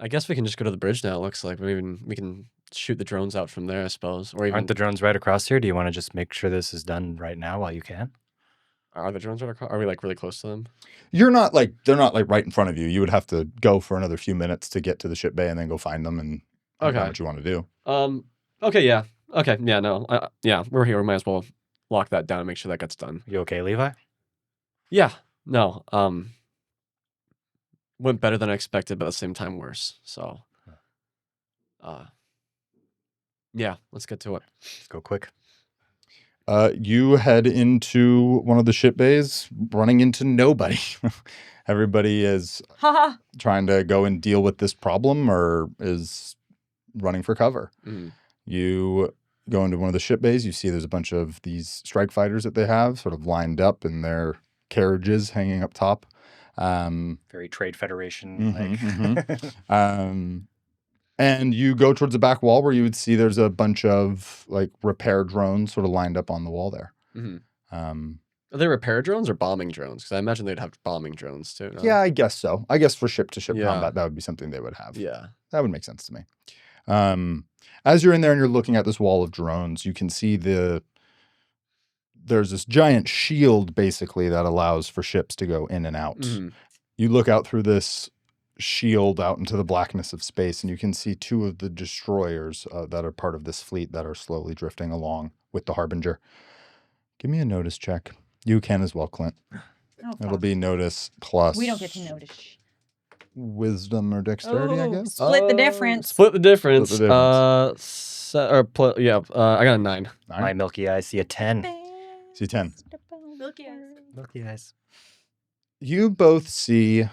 I guess we can just go to the bridge now. It looks like we can shoot the drones out from there, I suppose. Or even Aren't the drones right across here? Do you want to just make sure this is done right now while you can? are the drones right across? Are we like really close to them? You're not like they're not like right in front of you. You would have to go for another few minutes to get to the ship bay and then go find them and find out Okay. what you want to do. Okay, yeah. Okay, yeah, no. Yeah, we're here. We might as well lock that down and make sure that gets done. You okay, Levi? Yeah. No. Went better than I expected, but at the same time worse. So yeah, let's get to it. Let's go quick. You head into one of the ship bays, running into nobody. Everybody is Haha. trying to go and deal with this problem or is running for cover. Mm. You go into one of the ship bays. You see there's a bunch of these strike fighters that they have sort of lined up in their carriages hanging up top. Very Trade Federation. And you go towards the back wall where you would see there's a bunch of like repair drones sort of lined up on the wall there. Mhm. Um, Are they repair drones or bombing drones? Because I imagine they'd have bombing drones too. No? yeah, I guess so. I guess for ship-to-ship Yeah. combat, that would be something they would have. Yeah. That would make sense to me. As you're in there and you're looking at this wall of drones, you can see there's this giant shield basically that allows for ships to go in and out. Mhm. You look out through this shield out into the blackness of space, and you can see two of the destroyers that are part of this fleet that are slowly drifting along with the Harbinger. Give me a notice check. You can as well, Klint. Oh, It'll fuck. be notice plus We don't get to notice. wisdom or dexterity, I Oh, guess. split the difference. Split the difference. Split the difference. I got a 9. My milky eyes see a 10. See 10. Milky eyes. Milky eyes. You both see,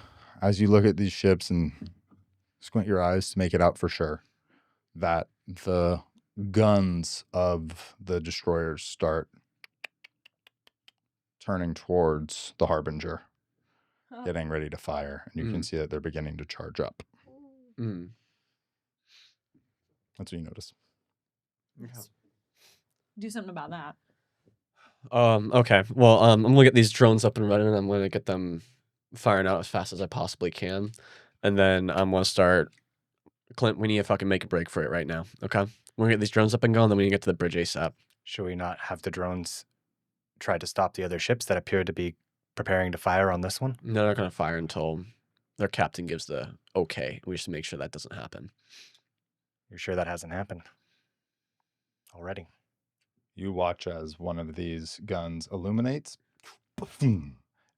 as you look at these ships and squint your eyes to make it out for sure, that the guns of the destroyers start turning towards the Harbinger, Oh. getting ready to fire. And you can see that they're beginning to charge up. Mm. That's what you notice. Do something about that. Okay. Well, I'm gonna get these drones up and running, and I'm gonna get them firing out as fast as I possibly can, and then I'm gonna start. Klint, we need to fucking make a break for it right now. Okay, we're gonna get these drones up and going, then we need to get to the bridge ASAP. Should we not have the drones try to stop the other ships that appear to be preparing to fire on this one? They're not gonna fire until their captain gives the okay. We just make sure that doesn't happen. You're sure that hasn't happened already? You watch as one of these guns illuminates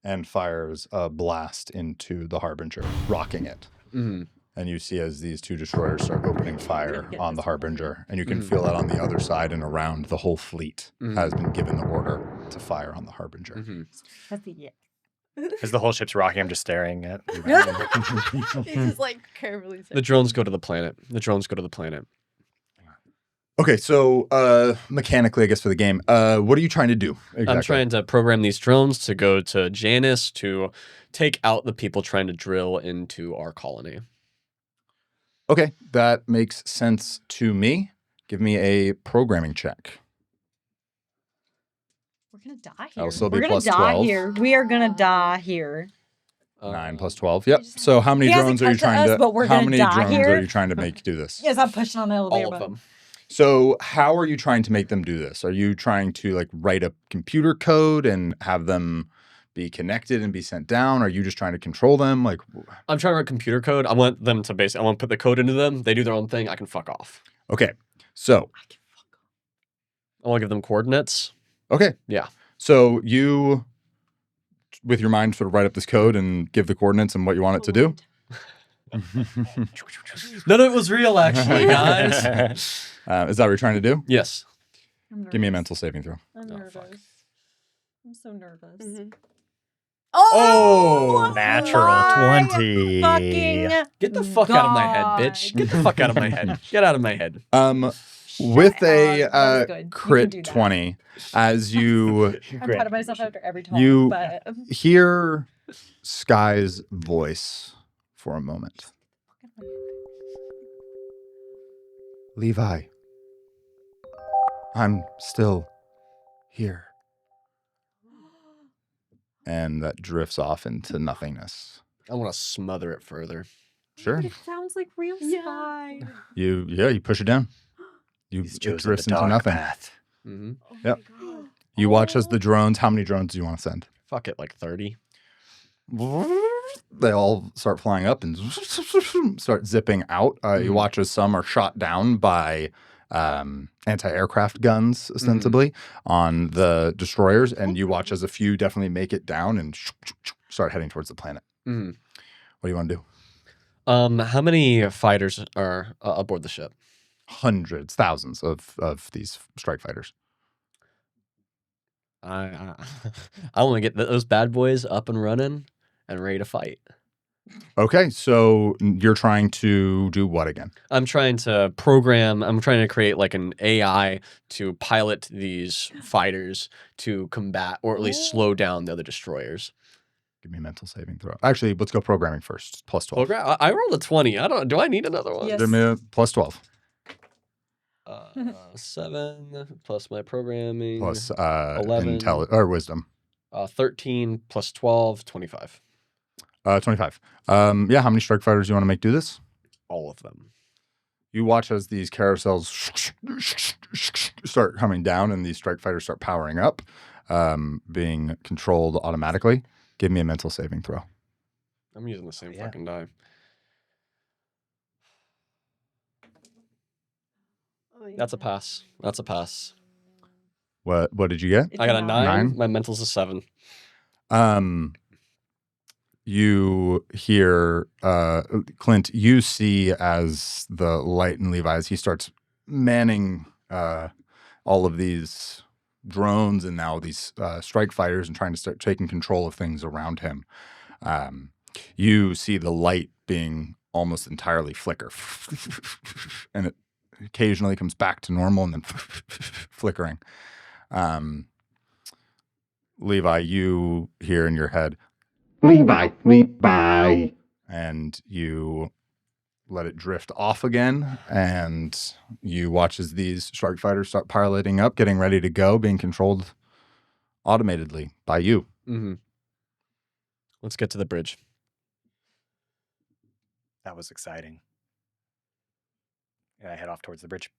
and fires a blast into the Harbinger, rocking it. Mm. And you see as these two destroyers start opening fire get on the this. Harbinger, and you can Mhm. feel that on the other side and around the whole fleet Mhm. has been given the order to fire on the Harbinger. Mm-hmm. That's the yeah. As the whole ship's rocking, I'm just staring at. He's just like carefully. The drones go to the planet. The drones go to the planet. Okay, so mechanically, I guess for the game, what are you trying to do? I'm trying to program these drones to go to Janus to take out the people trying to drill into our colony. Okay, that makes sense to me. Give me a programming check. We're gonna die here. That'll still be We're gonna plus die 12. here. We are gonna die here. 9 plus 12. Yep. So how many He hasn't drones are you cut to trying us, to? but we're How gonna many die drones here. are you trying to make do this? Yes, I'm pushing on the elevator All of button. them. So how are you trying to make them do this? Are you trying to like write a computer code and have them be connected and be sent down? Are you just trying to control them? Like, I'm trying to write computer code. I want them to basically, I want to put the code into them. They do their own thing. I can fuck off. okay. So, I want to give them coordinates. okay. Yeah. So you, with your mind, sort of write up this code and give the coordinates and what you want it to do. None of it was real, actually, guys. Is that what you're trying to do? Yes. Give me a mental saving throw. I'm Oh, nervous. fuck. I'm so nervous. Mhm. Oh, natural my 20. Fucking Get the fuck out of my head, bitch. God. Get the fuck out of my head. Get out of my head. With a up. That was good. You can do crit that. 20, as you I'm proud of myself after every talk. You- but hear Sky's voice for a moment. Levi, I'm still here. And that drifts off into nothingness. I want to smother it further. Sure. But it sounds like real Sky. You push it down. He's It chosen drifts the into dark nothing. path. Mm-hmm. Oh Yep. my God. You watch as the drones, how many drones do you want to send? Fuck it, like 30. They all start flying up and start zipping out. You watch as some are shot down by anti-aircraft guns, ostensibly, on the destroyers, and you watch as a few definitely make it down and start heading towards the planet. Mm-hmm. What do you want to do? How many fighters are aboard the ship? Hundreds, thousands of these strike fighters. I want to get those bad boys up and running and ready to fight. Okay, so you're trying to do what again? I'm trying to create like an AI to pilot these fighters to combat or at least slow down the other destroyers. Give me a mental saving throw. Actually, let's go programming first. Plus 12. I rolled a 20. Do I need another one? Yes. Give me a plus 12. 7 plus my programming. Plus 11. or wisdom. 13 plus 12, 25. 25. Yeah, how many strike fighters do you want to make do this? All of them. You watch as these carousels start coming down and these strike fighters start powering up, being controlled automatically. Give me a mental saving throw. I'm using the same fucking die. That's a pass. That's a pass. What did you get? I got a 9. 9. My mental's a 7. You hear Klint, you see as the light in Levi, as he starts manning all of these drones and now these strike fighters and trying to start taking control of things around him. You see the light being almost entirely flicker. And it occasionally comes back to normal and then flickering. Levi, you hear in your head, Levi. And you let it drift off again, and you watch as these strike fighters start piloting up, getting ready to go, being controlled automatedly by you. Mm-hmm. Let's get to the bridge. That was exciting. And I head off towards the bridge.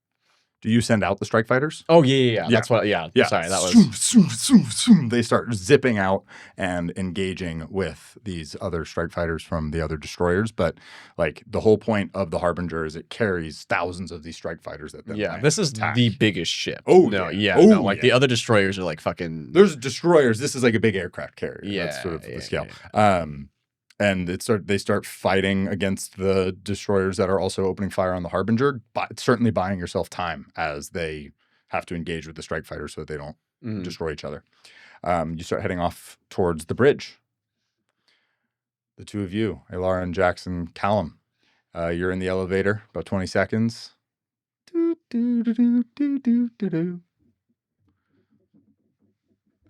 Do you send out the strike fighters? Oh, yeah. That's what, yeah. Sorry, that was... They start zipping out and engaging with these other strike fighters from the other destroyers. But, like, the whole point of the Harbinger is it carries thousands of these strike fighters at them. Yeah, this is the biggest ship. Oh, no, yeah. yeah. Like, the other destroyers are, like, fucking... There's destroyers. This is like a big aircraft carrier. Yeah. That's sort of the scale. Yeah. And they start fighting against the destroyers that are also opening fire on the Harbinger, but certainly buying yourself time as they have to engage with the strike fighters so that they don't destroy each other. You start heading off towards the bridge. The two of you, Aylara and Jaqs and Callum, you're in the elevator, about 20 seconds. The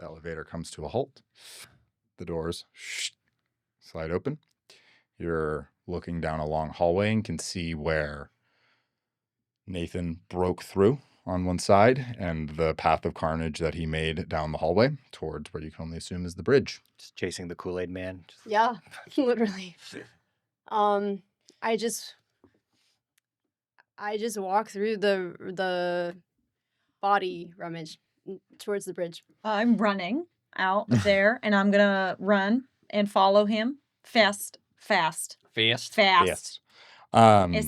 elevator comes to a halt. The doors slide open. You're looking down a long hallway and can see where Nathan broke through on one side and the path of carnage that he made down the hallway towards where you can only assume is the bridge. Just chasing the Kool-Aid man. Yeah, literally. I just walk through the body rummage towards the bridge. I'm running out there, and I'm gonna run and follow him fast. Fast. As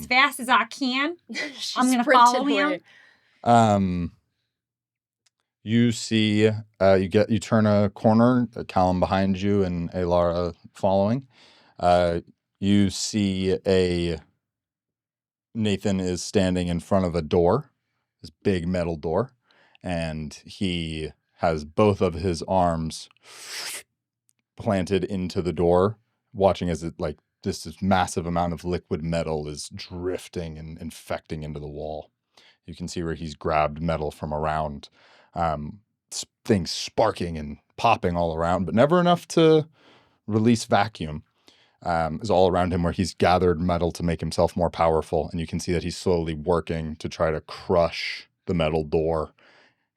fast as I can. I'm gonna follow him. You see, you turn a corner, Callum behind you and Aylara following. You see Nathan is standing in front of a door, this big metal door, and he has both of his arms planted into the door, watching as it this massive amount of liquid metal is drifting and infecting into the wall. You can see where he's grabbed metal from around, things sparking and popping all around, but never enough to release vacuum. Is all around him where he's gathered metal to make himself more powerful, and you can see that he's slowly working to try to crush the metal door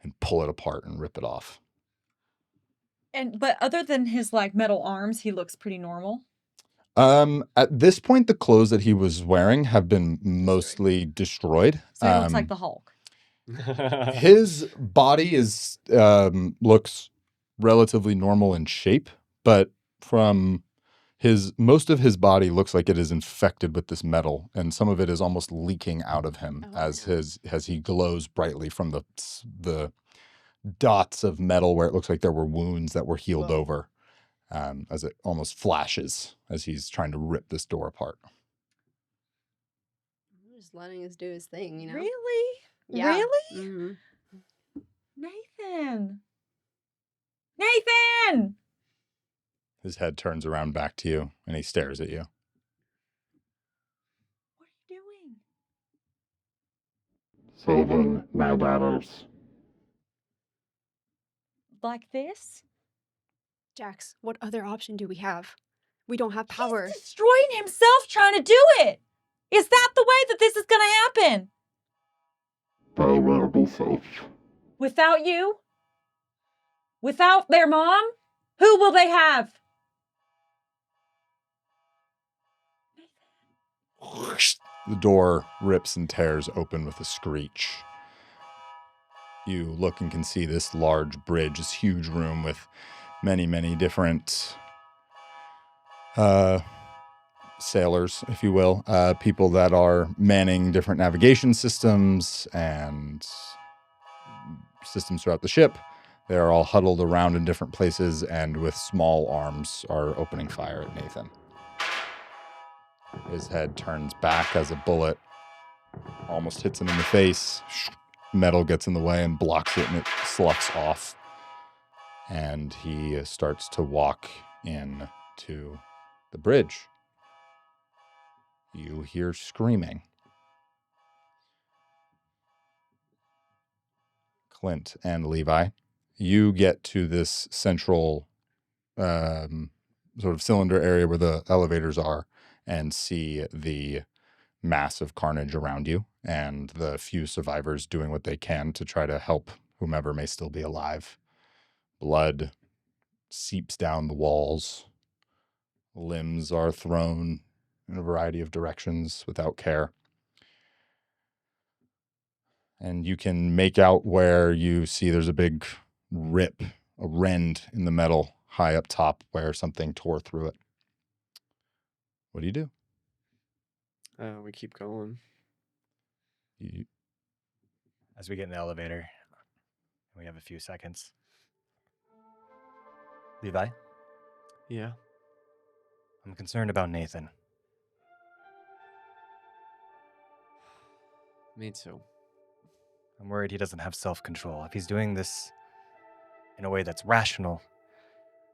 and pull it apart and rip it off. But other than his metal arms, he looks pretty normal. At this point, the clothes that he was wearing have been mostly destroyed. So he looks like the Hulk. His body looks relatively normal in shape, but from most of his body looks like it is infected with this metal, and some of it is almost leaking out of him as he glows brightly from the dots of metal where it looks like there were wounds that were healed over. As it almost flashes as he's trying to rip this door apart. I'm just letting us do his thing, you know? Really? Yeah. Really? Mm-hmm. Nathan. Nathan! His head turns around back to you, and he stares at you. What are you doing? Saving my daughters. Like this? Jaqs, what other option do we have? We don't have power. He's destroying himself trying to do it. Is that the way that this is going to happen? They will be safe. Without you? Without their mom? Who will they have? The door rips and tears open with a screech. You look and can see this large bridge, this huge room with many, many different sailors, if you will, people that are manning different navigation systems and systems throughout the ship. They are all huddled around in different places and with small arms are opening fire at Nathan. His head turns back as a bullet almost hits him in the face. Metal gets in the way and blocks it, and it sloughs off. And he starts to walk in to the bridge. You hear screaming. Klint and Levi, you get to this central sort of cylinder area where the elevators are and see the massive carnage around you and the few survivors doing what they can to try to help whomever may still be alive. Blood seeps down the walls. Limbs are thrown in a variety of directions without care. And you can make out where you see there's a big rip, a rend in the metal high up top where something tore through it. What do you do? We keep going. As we get in the elevator, we have a few seconds. Levi, Yeah. I'm concerned about Nathan. Me too. I'm worried he doesn't have self-control. If he's doing this in a way that's rational,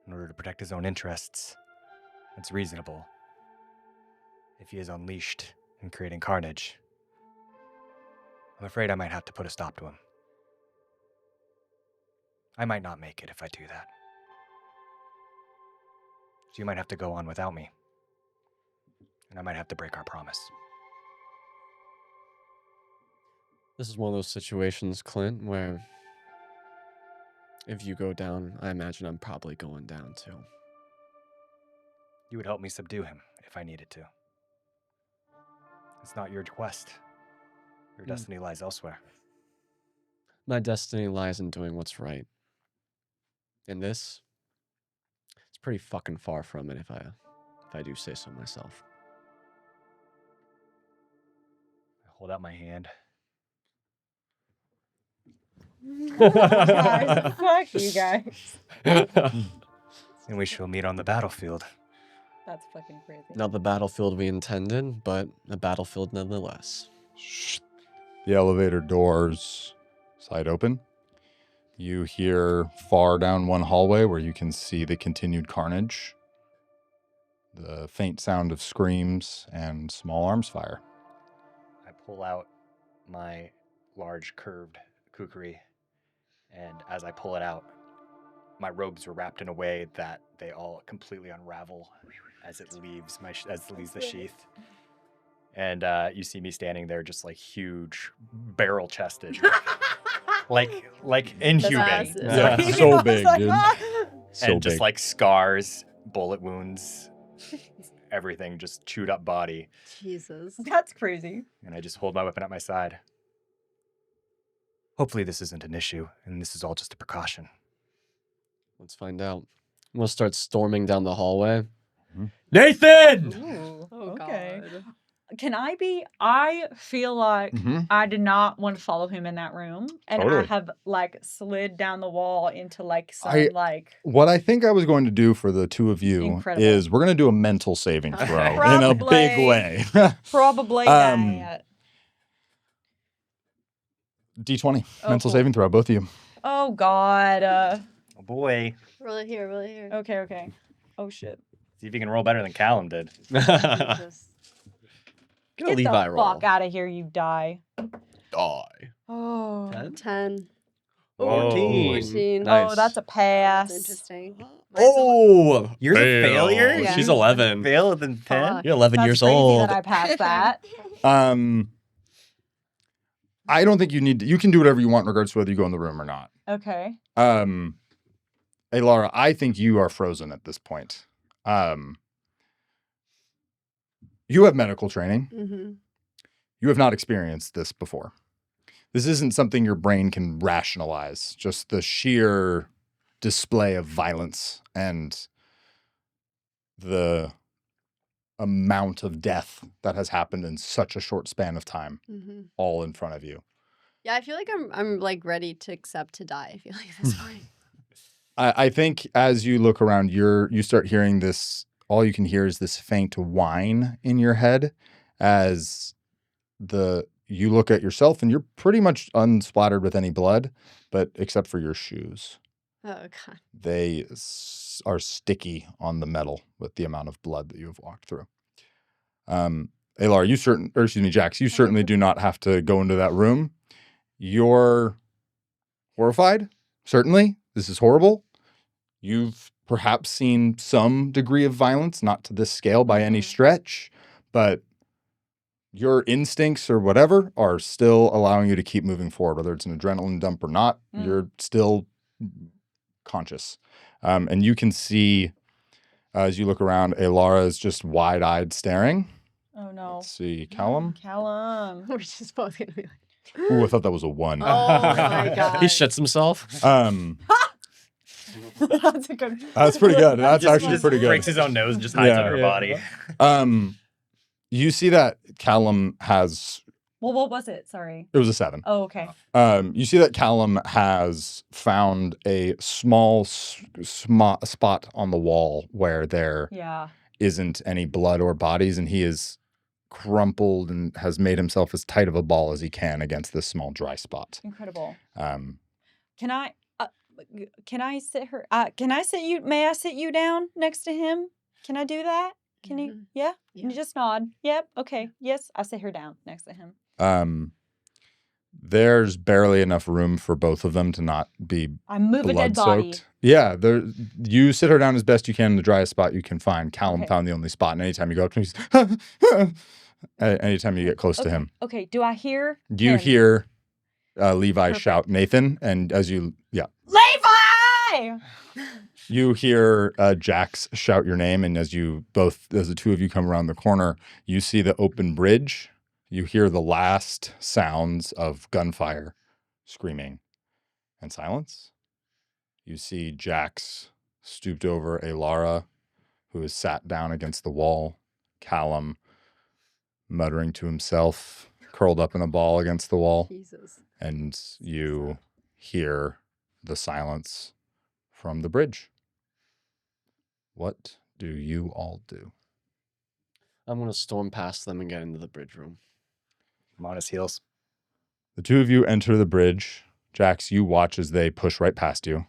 in order to protect his own interests, it's reasonable. If he is unleashed and creating carnage, I'm afraid I might have to put a stop to him. I might not make it if I do that. So you might have to go on without me. And I might have to break our promise. This is one of those situations, Klint, where if you go down, I imagine I'm probably going down too. You would help me subdue him if I needed to. It's not your quest. Your destiny lies elsewhere. My destiny lies in doing what's right. And this, it's pretty fucking far from it if I do say so myself. I hold out my hand. Guys, fuck you guys. And we shall meet on the battlefield. That's fucking crazy. Not the battlefield we intended, but a battlefield nonetheless. The elevator doors slide open. You hear far down one hallway where you can see the continued carnage, the faint sound of screams and small arms fire. I pull out my large curved kukri, and as I pull it out, my robes are wrapped in a way that they all completely unravel as it leaves the sheath. And you see me standing there, just like huge, barrel chested, like inhuman. massive. Yeah, so big, dude. So And just big. like scars, bullet wounds, everything, just chewed up body. Jesus. That's crazy. And I just hold my weapon at my side. Hopefully this isn't an issue, and this is all just a precaution. Let's find out. We'll start storming down the hallway. Nathan! Ooh, Oh, okay. God. Can I feel like Mhm. I did not want to follow him in that room. And I Totally. have like slid down the wall into like some What I think I was going to do for the two of you Incredible. is we're going to do a mental saving Okay. throw in a Probably. big way. probably Um, that. D20, Oh, mental cool. saving throw, both of you. Oh God. Oh boy. Roll it here. Roll it here. Okay. Oh shit. See if you can roll better than Callum did. Jesus. Get a Get Levi the roll. fuck out of here, you die. Die. Oh. 10? 10. 14. 14. Nice. Oh, that's a pass. That's interesting. Oh, You're the failure? Yeah. She's You 11. Fail than 10? Fuck. You're 11 That's years crazy old. that I passed that. I don't think you need to, you can do whatever you want in regards to whether you go in the room or not. Okay. Aylara, I think you are frozen at this point. You have medical training. Mm-hmm. You have not experienced this before. This isn't something your brain can rationalize, just the sheer display of violence and the amount of death that has happened in such a short span of time, Mm-hmm. all in front of you. Yeah, I feel like I'm like ready to accept to die. I feel like at this point. I think as you look around, you start hearing this, all you can hear is this faint whine in your head as you look at yourself and you're pretty much unsplattered with any blood, but except for your shoes. Oh god. They are sticky on the metal with the amount of blood that you have walked through. Aylara, Jaqs, you certainly do not have to go into that room. You're horrified, certainly. This is horrible. You've perhaps seen some degree of violence, not to this scale by any stretch, but your instincts or whatever are still allowing you to keep moving forward, whether it's an adrenaline dump or not. You're still conscious. And you can see, as you look around, Aylara is just wide-eyed staring. Oh no. Let's see, Callum. Callum. We're just both gonna be like, Ooh, I thought that was a 1. Oh my god. He shits himself. That's a good. That's pretty good. That's actually Just pretty good. breaks his own nose and just hides Yeah. under her body. You see that Callum has, Well, what was it? Sorry. it was a 7. Oh, okay. You see that Callum has found a small spot on the wall where there Yeah. isn't any blood or bodies, and he is crumpled and has made himself as tight of a ball as he can against this small dry spot. Incredible. Um, Can I? Can I sit her? Can I sit you? May I sit you down next to him? Can I do that? Can you? Mhm. Yeah. Can Yeah. you just nod? Yep. Okay. Yes. I sit her down next to him. there's barely enough room for both of them to not be I move a dead blood body. soaked. Yeah, you sit her down as best you can in the driest spot you can find. Callum Okay. found the only spot, and anytime you go up to him, he's anytime you get close to him, Okay. Do I hear? you him? hear Levi Perfect. shout Nathan, and as you Levi! you hear Jaqs shout your name, and as the two of you come around the corner, you see the open bridge. You hear the last sounds of gunfire, screaming, and silence. You see Jaqs stooped over Aylara, who is sat down against the wall. Callum muttering to himself, curled up in a ball against the wall. Jesus. And you hear the silence from the bridge. What do you all do? I'm going to storm past them and get into the bridge room. I'm on his heels. The two of you enter the bridge. Jaqs, you watch as they push right past you.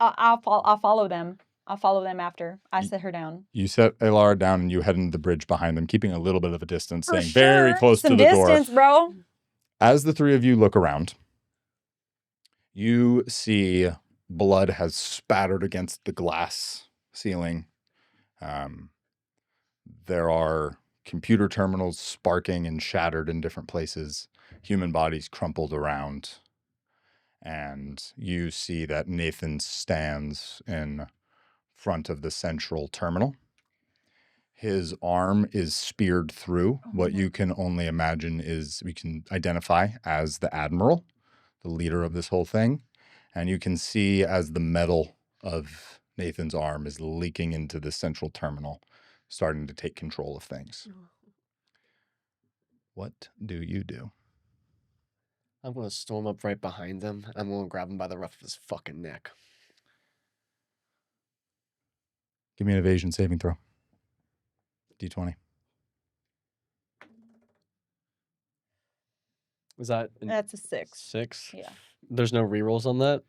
I'll follow them. I'll follow them after I sit her down. You set Aylara down and you head into the bridge behind them, keeping a little bit of a distance, For staying very sure. close Some to the distance, door. bro. As the three of you look around, you see blood has spattered against the glass ceiling. There are computer terminals sparking and shattered in different places, human bodies crumpled around. And you see that Nathan stands in front of the central terminal. His arm is speared through what you can only imagine we can identify as the Admiral, the leader of this whole thing. And you can see as the metal of Nathan's arm is leaking into the central terminal, starting to take control of things. What do you do? I'm going to storm up right behind them. I'm going to grab him by the ruff of his fucking neck. Give me an evasion saving throw. D20. Was that That's a 6. 6? Yeah. There's no rerolls on that?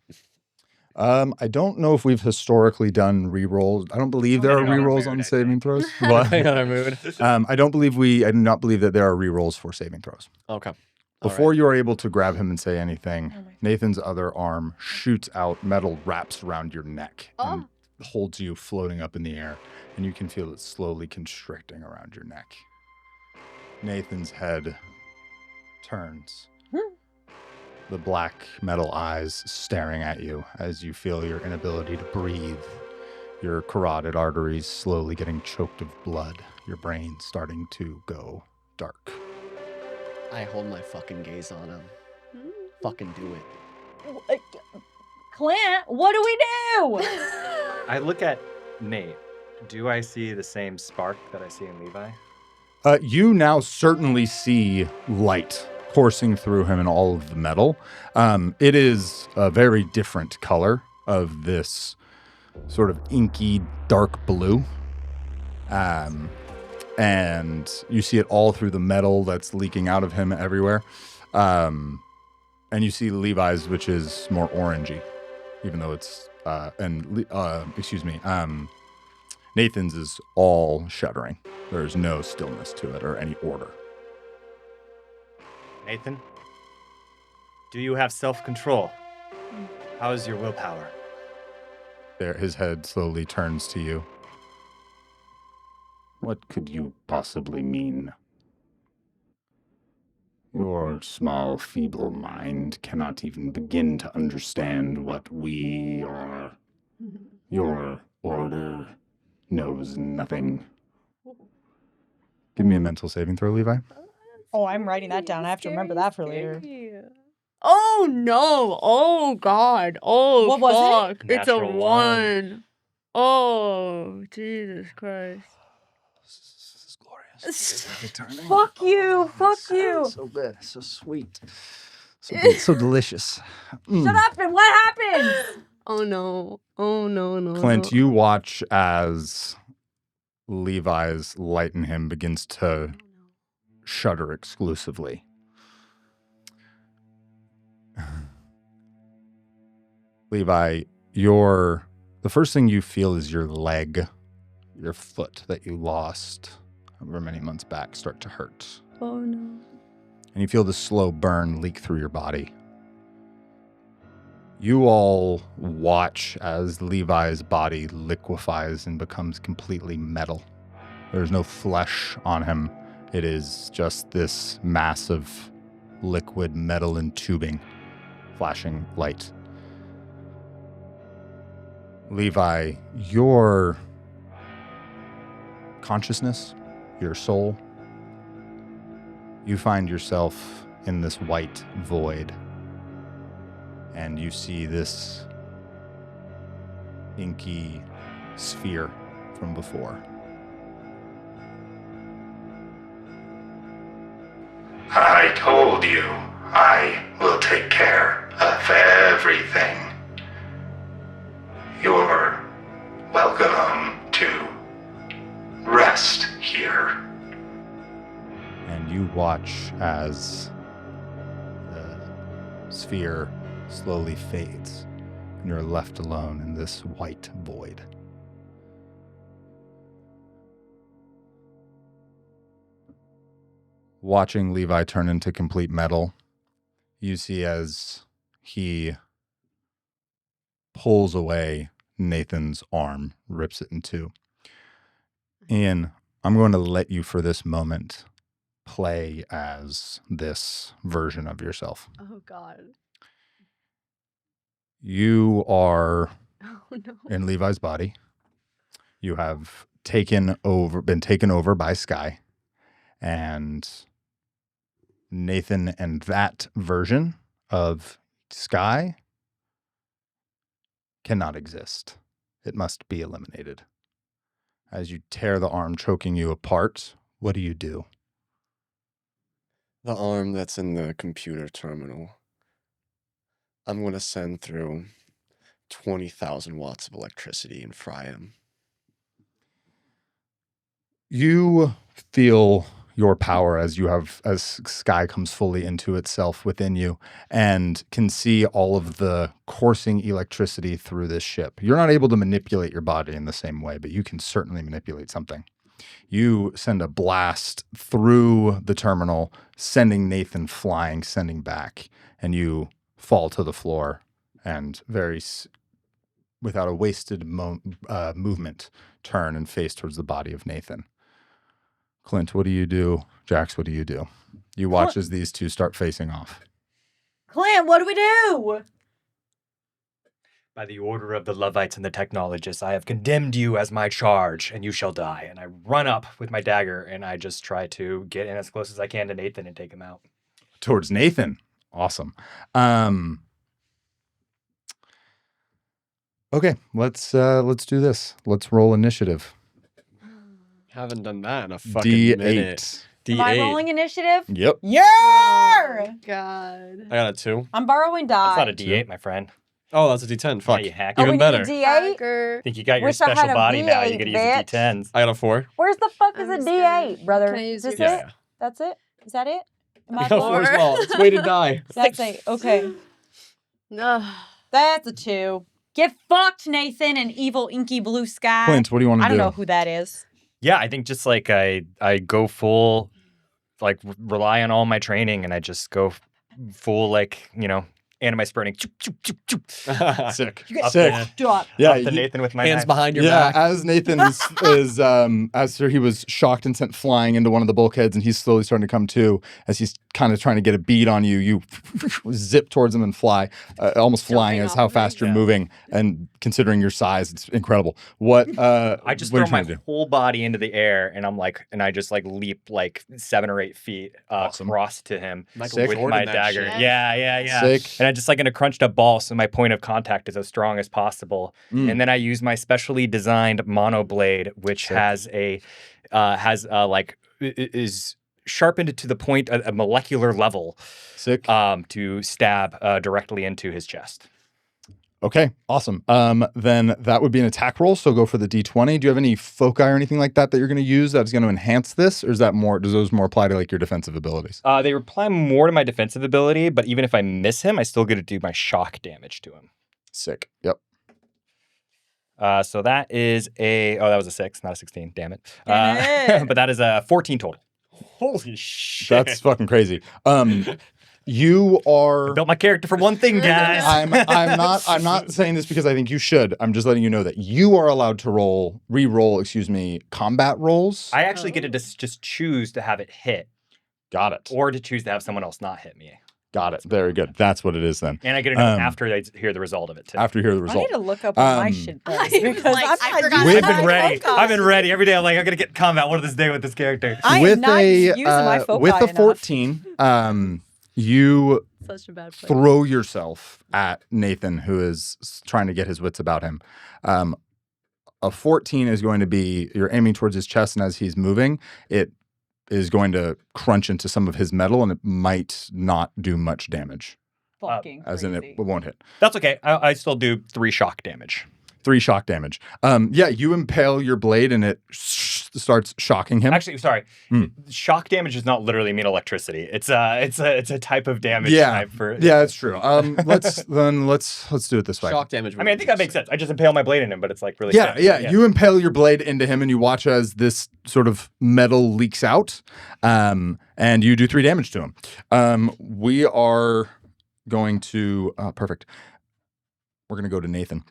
I don't know if we've historically done rerolls. I don't believe there are Depending on our rerolls mood, on I saving think. throws. Depending on our mood. I do not believe that there are rerolls for saving throws. Okay. Before you are able to grab him and say anything, Oh my God. Nathan's other arm shoots out, metal wraps around your neck and holds you floating up in the air, and you can feel it slowly constricting around your neck. Nathan's head turns. The black metal eyes staring at you as you feel your inability to breathe, your carotid arteries slowly getting choked of blood, your brain starting to go dark. I hold my fucking gaze on him. Fucking do it. Klint, what do we do? I look at Nate. Do I see the same spark that I see in Levi? You now certainly see light coursing through him in all of the metal. It is a very different color of this sort of inky dark blue. And you see it all through the metal that's leaking out of him everywhere. And you see Levi's, which is more orangey, even though it's, Nathan's is all shuddering. There's no stillness to it or any order. Nathan? Do you have self-control? How is your willpower? There, his head slowly turns to you. What could you possibly mean? Your small, feeble mind cannot even begin to understand what we are. Your order knows nothing. Give me a mental saving throw, Levi. Oh, I'm writing that down. I have to remember that for later. Oh no! Oh god! Oh What was fuck! It's a Natural 1. Oh Jesus Christ! This is glorious. Fuck you! Fuck you! So good. So sweet. So good. So delicious. Shut up! And what happened? Oh no! Oh no! No! Klint, no. you watch as Levi's light in him begins to shudder exclusively. Levi, the first thing you feel is your leg, your foot that you lost however many months back start to hurt. Oh no! And you feel the slow burn leak through your body. You all watch as Levi's body liquefies and becomes completely metal. There's no flesh on him. It is just this massive liquid metal and tubing flashing light. Levi, your consciousness, your soul, you find yourself in this white void. And you see this inky sphere from before. I told you I will take care of everything. You're welcome to rest here. And you watch as the sphere slowly fades, and you're left alone in this white void. Watching Levi turn into complete metal, you see as he pulls away Nathan's arm, rips it in two. Ian, I'm going to let you, for this moment, play as this version of yourself. Oh god! You are Oh no! in Levi's body. You have been taken over by Sky, and Nathan and that version of Sky cannot exist. It must be eliminated. As you tear the arm choking you apart, what do you do? The arm that's in the computer terminal. I'm going to send through 20,000 watts of electricity and fry him. You feel your power as Sky comes fully into itself within you and can see all of the coursing electricity through this ship. You're not able to manipulate your body in the same way, but you can certainly manipulate something. You send a blast through the terminal, sending Nathan flying, sending back, and you fall to the floor and without a wasted movement, turn and face towards the body of Nathan. Klint, what do you do? Jaqs, what do you do? You watch as these two start facing off. Klint, what do we do? By the order of the Levites and the technologists, I have condemned you as my charge, and you shall die. And I run up with my dagger, and I just try to get in as close as I can to Nathan and take him out. Towards Nathan. Awesome. Okay, let's do this. Let's roll initiative. Haven't done that in a fucking D8. minute. Am I rolling initiative? Yep. Yeah! God. I got a 2. I'm borrowing die. That's not a D8, my friend. Oh, that's a D10. Fuck. Yeah, you hack. Oh, Even we better. need a D8? Hacker. Think you got your Wish I had special a body now. You V8, gotta use bitch. the D10s. I got a 4. Where's the fuck is I'm a just D8, gonna- brother? Can I use Is this your- it? That's it? Is that it? Am I I got a 4 as Four. well. It's weighted die. That's it. Okay. No. That's a 2. Get fucked, Nathan, and evil inky blue sky. Klint, what do you want to do? I don't know who that is. Yeah, I think just like I go full, like rely on all my training, and I just go full like anti-spurting. Sick. You get Sick. Stop. Yeah, Up to Nathan with my Hands knife. behind your yeah. back. As Nathan is after he was shocked and sent flying into one of the bulkheads, and he's slowly starting to come to. As he's kind of trying to get a bead on you, you zip towards him and fly, almost flying Jumping as off how of fast it. you're Yeah. moving. And considering your size, it's incredible. What? I just what are throw you my trying to do? whole body into the air, and I just like leap like 7 or 8 feet Awesome. across to him Michael Sick. with Jordan my that dagger. shit. Yeah. Sick. And I just like in a crunched up ball, so my point of contact is as strong as possible. Mm. And then I use my specially designed mono blade, which Sick. is sharpened to the point at a molecular level Sick. to stab directly into his chest. Okay, awesome. Then that would be an attack roll. So go for the D20. Do you have any foci or anything like that you're going to use that's going to enhance this, or is that more? Does those more apply to like your defensive abilities? They apply more to my defensive ability, but even if I miss him, I still get to do my shock damage to him. Sick. Yep. So that is that was a 6, not a 16. Damn it. Damn it. But that is a 14 total. Holy shit. That's fucking crazy. You are. I built my character for one thing, guys. I'm not saying this because I think you should. I'm just letting you know that you are allowed to re-roll, combat rolls. I actually get to just choose to have it hit, Got it. or to choose to have someone else not hit me. Got it. Very good. That's what it is then. And I get to know after I hear the result of it too. After you hear the I result. need to look up what my Um, shit I does was because like, I'm I not forgot using I've my been ready. foci. I've been ready. Every day I'm like, I'm gonna get in combat. What does this do with this character? I am not using my foci with a enough. 14, you Such a bad play. throw yourself at Nathan, who is trying to get his wits about him. A 14 is going to be, you're aiming towards his chest, and as he's moving, it is going to crunch into some of his metal, and it might not do much damage, Fucking as in crazy. it won't hit. That's okay. I still do 3 shock damage. 3 shock damage. Yeah, you impale your blade, and it starts shocking him. Actually, sorry. Hmm. Shock damage does not literally mean electricity. It's a type of damage Yeah. type for. Yeah, that's true. Let's do it this way. Shock damage. I mean, I think that makes sense. I just impale my blade in him, but it's like really. Yeah, thick. yeah. You impale your blade into him, and you watch as this sort of metal leaks out, and you do 3 damage to him. We are going to perfect. We're going to go to Nathan.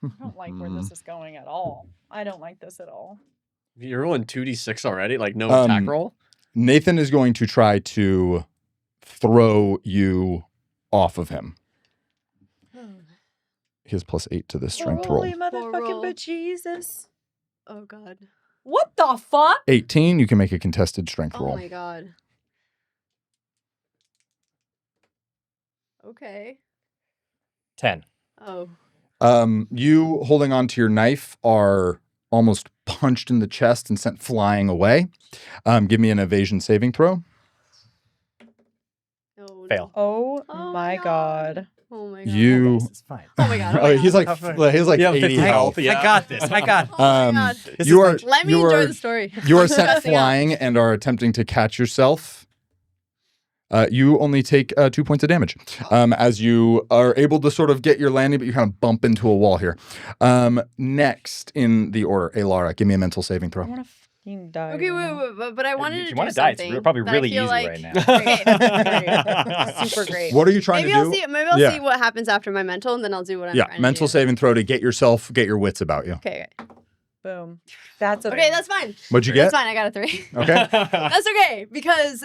I don't like where this is going at all. I don't like this at all. You're rolling 2d6 already? Like no attack roll? Nathan is going to try to throw you off of him. He has +8 to this strength roll. Holy motherfucking roll. bejesus. Oh god. What the fuck? 18, you can make a contested strength Oh roll. my god. Okay. 10. Oh. You holding on to your knife are almost punched in the chest and sent flying away. Give me an evasion saving throw. Oh, Fail. Oh, Oh my my god. Oh my god. You. It's fine. Oh my god. Oh Oh, my he's god. like Yeah, 80 50 health. health, yeah. I got this. I got this. Oh my God. You are. Let me you enjoy are- the story. You are sent Stressing out. flying and are attempting to catch yourself. You only take 2 points of damage as you are able to sort of get your landing, but you kind of bump into a wall here. Next in the order, Aylara, give me a mental saving I throw. want to fucking die. Okay, right now. but I wanted If to you do want to die, it's something probably that I really feel easy like- right now. Great, great. Super great. What are you trying Maybe to I'll do? see. Maybe I'll Yeah. see what happens after my mental, and then I'll do what I'm trying to Mental do. saving throw to get your wits about you. Okay. Boom. That's Okay, that's fine. What'd you That's get? fine. I got a 3. Okay. That's okay because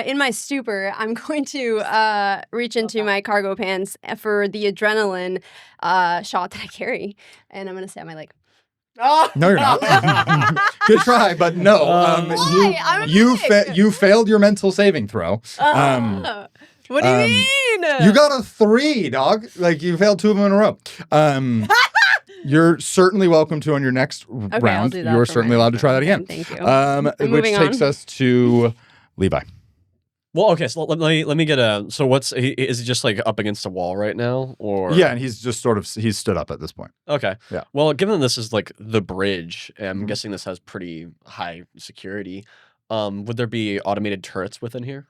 in my stupor, I'm going to reach into my cargo pants for the adrenaline shot that I carry, and I'm going to say on my leg. Oh! No, you're not. Good try, but no. Why? I'm a pig. You failed your mental saving throw. What do you mean? You got a 3, dog. Like you failed 2 of them in a row. You're certainly welcome to on your next I'll round. do that You're for certainly my allowed to try that next again. round. Thank you. Which Moving takes on. us to Levi. Well, okay, so let me get a. So is he just like up against a wall right now, or Yeah, and he's just he's stood up at this point. Okay. Yeah. Well, given this is like the bridge, I'm Mhm. guessing this has pretty high security. Would there be automated turrets within here?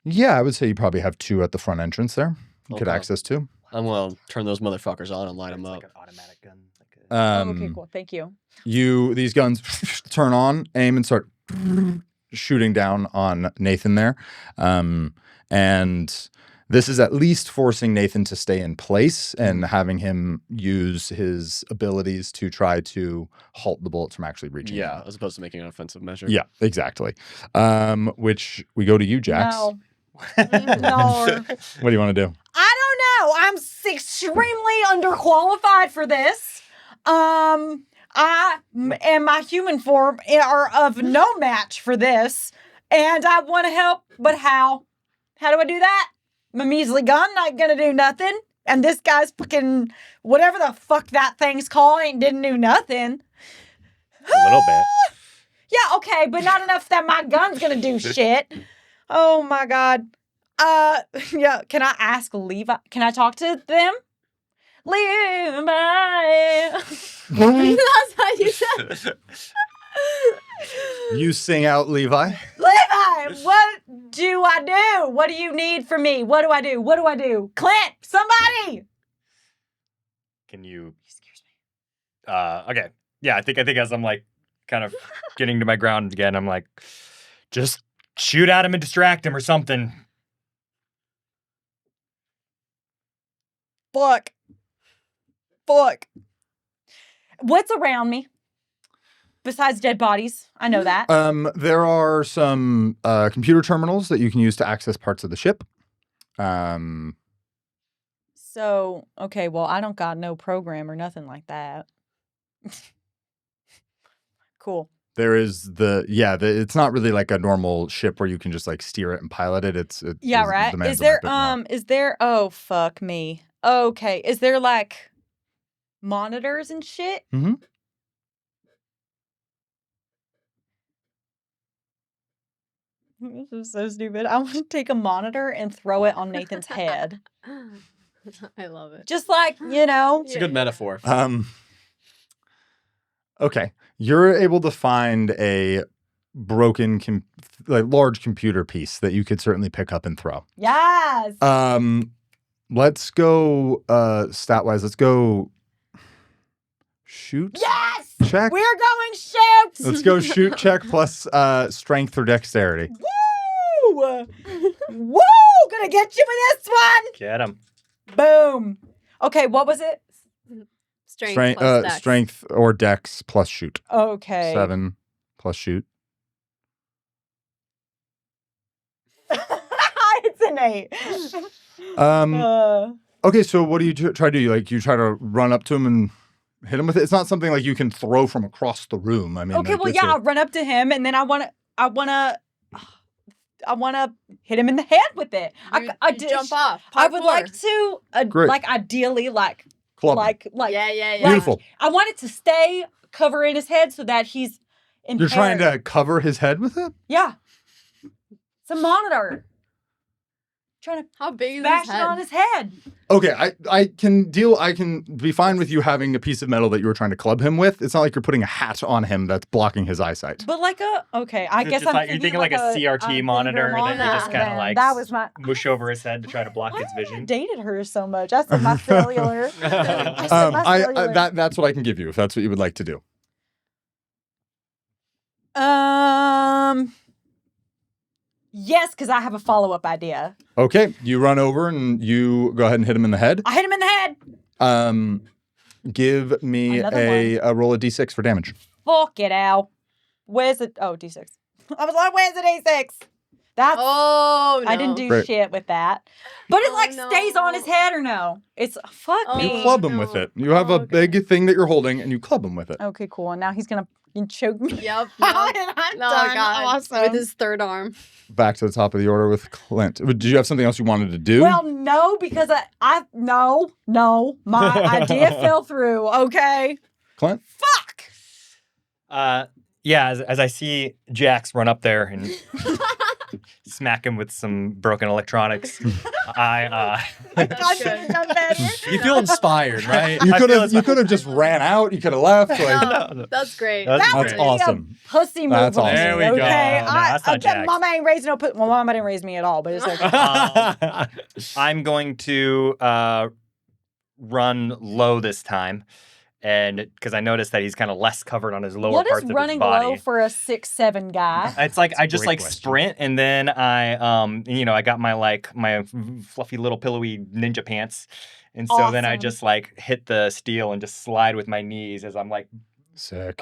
Yeah, I would say you probably have 2 at the front entrance there. You could Okay. access 2. I'm gonna turn those motherfuckers on and light them It's up. like an automatic gun. Like a... Okay, cool. Thank you. These guns turn on, aim, and start shooting down on Nathan there. And this is at least forcing Nathan to stay in place and having him use his abilities to try to halt the bullets from actually reaching him. Yeah, as opposed to making an offensive measure. Yeah, exactly. Which we go to you, Jaqs. No. No. What do you want to do? I don't know. I'm extremely underqualified for this. I and my human form are of no match for this, and I want to help, but how? How do I do that? My measly gun not gonna do nothing, and this guy's fucking whatever the fuck that thing's called didn't do nothing. A little bit. Yeah, okay, but not enough that my gun's gonna do shit. Oh my god. Yeah, can I ask Levi? Can I talk to them? Levi. That's how you said. You sing out, Levi. Levi, what do I do? What do you need from me? What do I do? What do I do? Klint, somebody. Can you? Excuse me. Okay. Yeah, I think as I'm like kind of getting to my ground again, I'm like, just shoot at him and distract him or something. Fuck. What's around me? Besides dead bodies, I know that. There are some computer terminals that you can use to access parts of the ship. So, okay, well, I don't got no program or nothing like that. Cool. There is it's not really like a normal ship where you can just like steer it and pilot it. It Yeah, right. demands Is a there bit more. oh fuck me. Okay. Is there like monitors and shit? Mhm. This is so stupid. I want to take a monitor and throw it on Nathan's head. I love it. Just like, you know. It's a good metaphor. Okay, you're able to find a broken large computer piece that you could certainly pick up and throw. Yes. Let's go stat wise. Let's go shoot. Yes. Check. We're going shoot. Let's go shoot check plus strength or dexterity. Woo! Woo! Gonna get you with this one. Get him. Boom. Okay, what was it? Strength plus dex. Strength or dex plus shoot. Okay. 7 plus shoot. It's an 8. Okay, so what do you try to do? Like you try to run up to him and hit him with it. It's not something like you can throw from across the room. I mean, Okay, like, well, it's yeah, I'll run up to him and then I wanna hit him in the head with it. You jump off. I would Parkour. like to, Great. like ideally, like club. Yeah. Beautiful. I want it to stay covering his head so that he's impaired. You're trying to cover his head with it? Yeah. It's a monitor. Trying to How big is smash his it head? on his head. Okay, I can be fine with you having a piece of metal that you were trying to club him with. It's not like you're putting a hat on him that's blocking his eyesight. But like I guess Just I'm like, you're thinking like a CRT bigger monitor that monitor you just kind of than- like that was my mush over his head to try to block his I vision. dated her so much. I said my cellular. I said my cellular. That's what I can give you if that's what you would like to do. Yes, because I have a follow-up idea. Okay, you run over and you go ahead and hit him in the head. I hit him in the head. Give me Another a roll of d6 for damage. Fuck it, Al. Where's it? Oh, D6. I was like, where's the D6? That's Oh, no. I didn't do Great. shit with that. But it Oh, like no. stays on his head or no? It's fuck Oh, me. You club him with it. You have a okay. big thing that you're holding and you club him with it. Okay, cool. And now he's gonna choke me. Yep. And I'm No, done. God. Awesome. With his third arm. Back to the top of the order with Klint. Did you have something else you wanted to do? Well, no, because no, my idea fell through. Okay. Klint? Fuck. Yeah, as I see Jaqs run up there and smack him with some broken electronics, I should have done better. You feel inspired, right? You I could feel have just ran out. You could have left. Like, No. That's great. That's That would That's be awesome. a pussy move. That's on awesome. me, There we go. Okay. No, that's not Jaqs. Mama ain't raised no pussy. Well, Mama didn't raise me at all, but it's like. I'm going to run low this time, and because I noticed that he's kind of less covered on his lower What parts is of running his body. low for a 6'7" guy? It's like I a just great like question. sprint, and then I got my fluffy little pillowy ninja pants, and so then I Awesome. just like hit the steel and just slide with my knees as I'm Sick.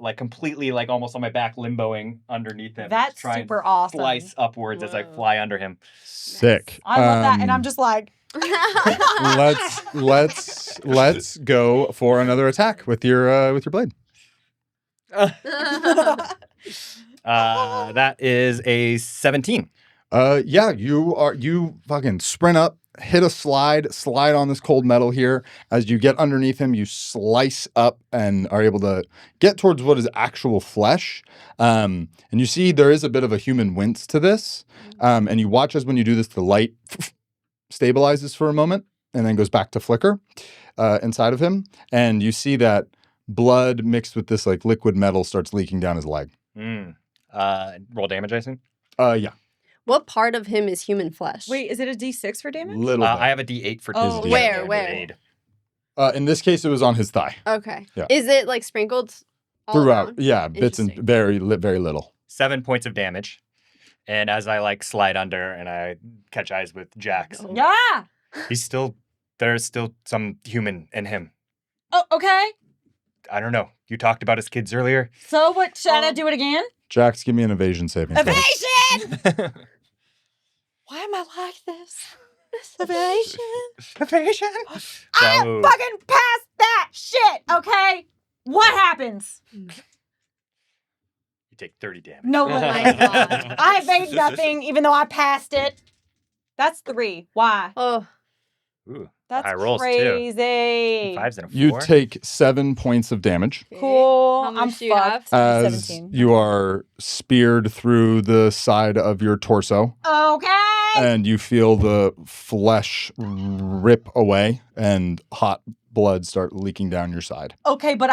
like completely like almost on my back limboing underneath him. That's just try and super awesome. Slice upwards as I Whoa. fly under him. Sick. I love that, and I'm just like, let's go for another attack with your blade. That is a 17. Yeah, you fucking sprint up, hit a slide on this cold metal here. As you get underneath him, you slice up and are able to get towards what is actual flesh. And you see there is a bit of a human wince to this. And you watch as when you do this, the light stabilizes for a moment and then goes back to flicker inside of him. And you see that blood mixed with this like liquid metal starts leaking down his leg. Roll damage, I assume? Yeah, What part of him is human flesh? wait, is it a D6 for damage? little bit. I have a D8 for Oh, his where, damage. where? In this case, it was on his thigh. Okay. Yeah. Is it like sprinkled all Throughout, around? yeah, bits and Interesting. very little. 7 points of damage. And as I like slide under and I catch eyes with Jaqs, Oh. Yeah. there's still some human in him. Oh, okay. I don't know. You talked about his kids earlier. So what? Should I do it again? Jaqs, give me an evasion saving throw. Evasion! Why am I like this? Evasion? Evasion. I So- fucking passed that shit, okay? What happens? You take 30 damage. No, Oh my Melinda. God. I evaded nothing, even though I passed it. That's 3. Why? Oh, Ooh, That's high rolls, too. crazy. 5s and a 4. You take 7 points of damage okay. Cool. How I'm much do you have? fucked. as 17. you are speared through the side of your torso, Okay. and you feel the flesh rip away and hot blood start leaking down your side. Okay, but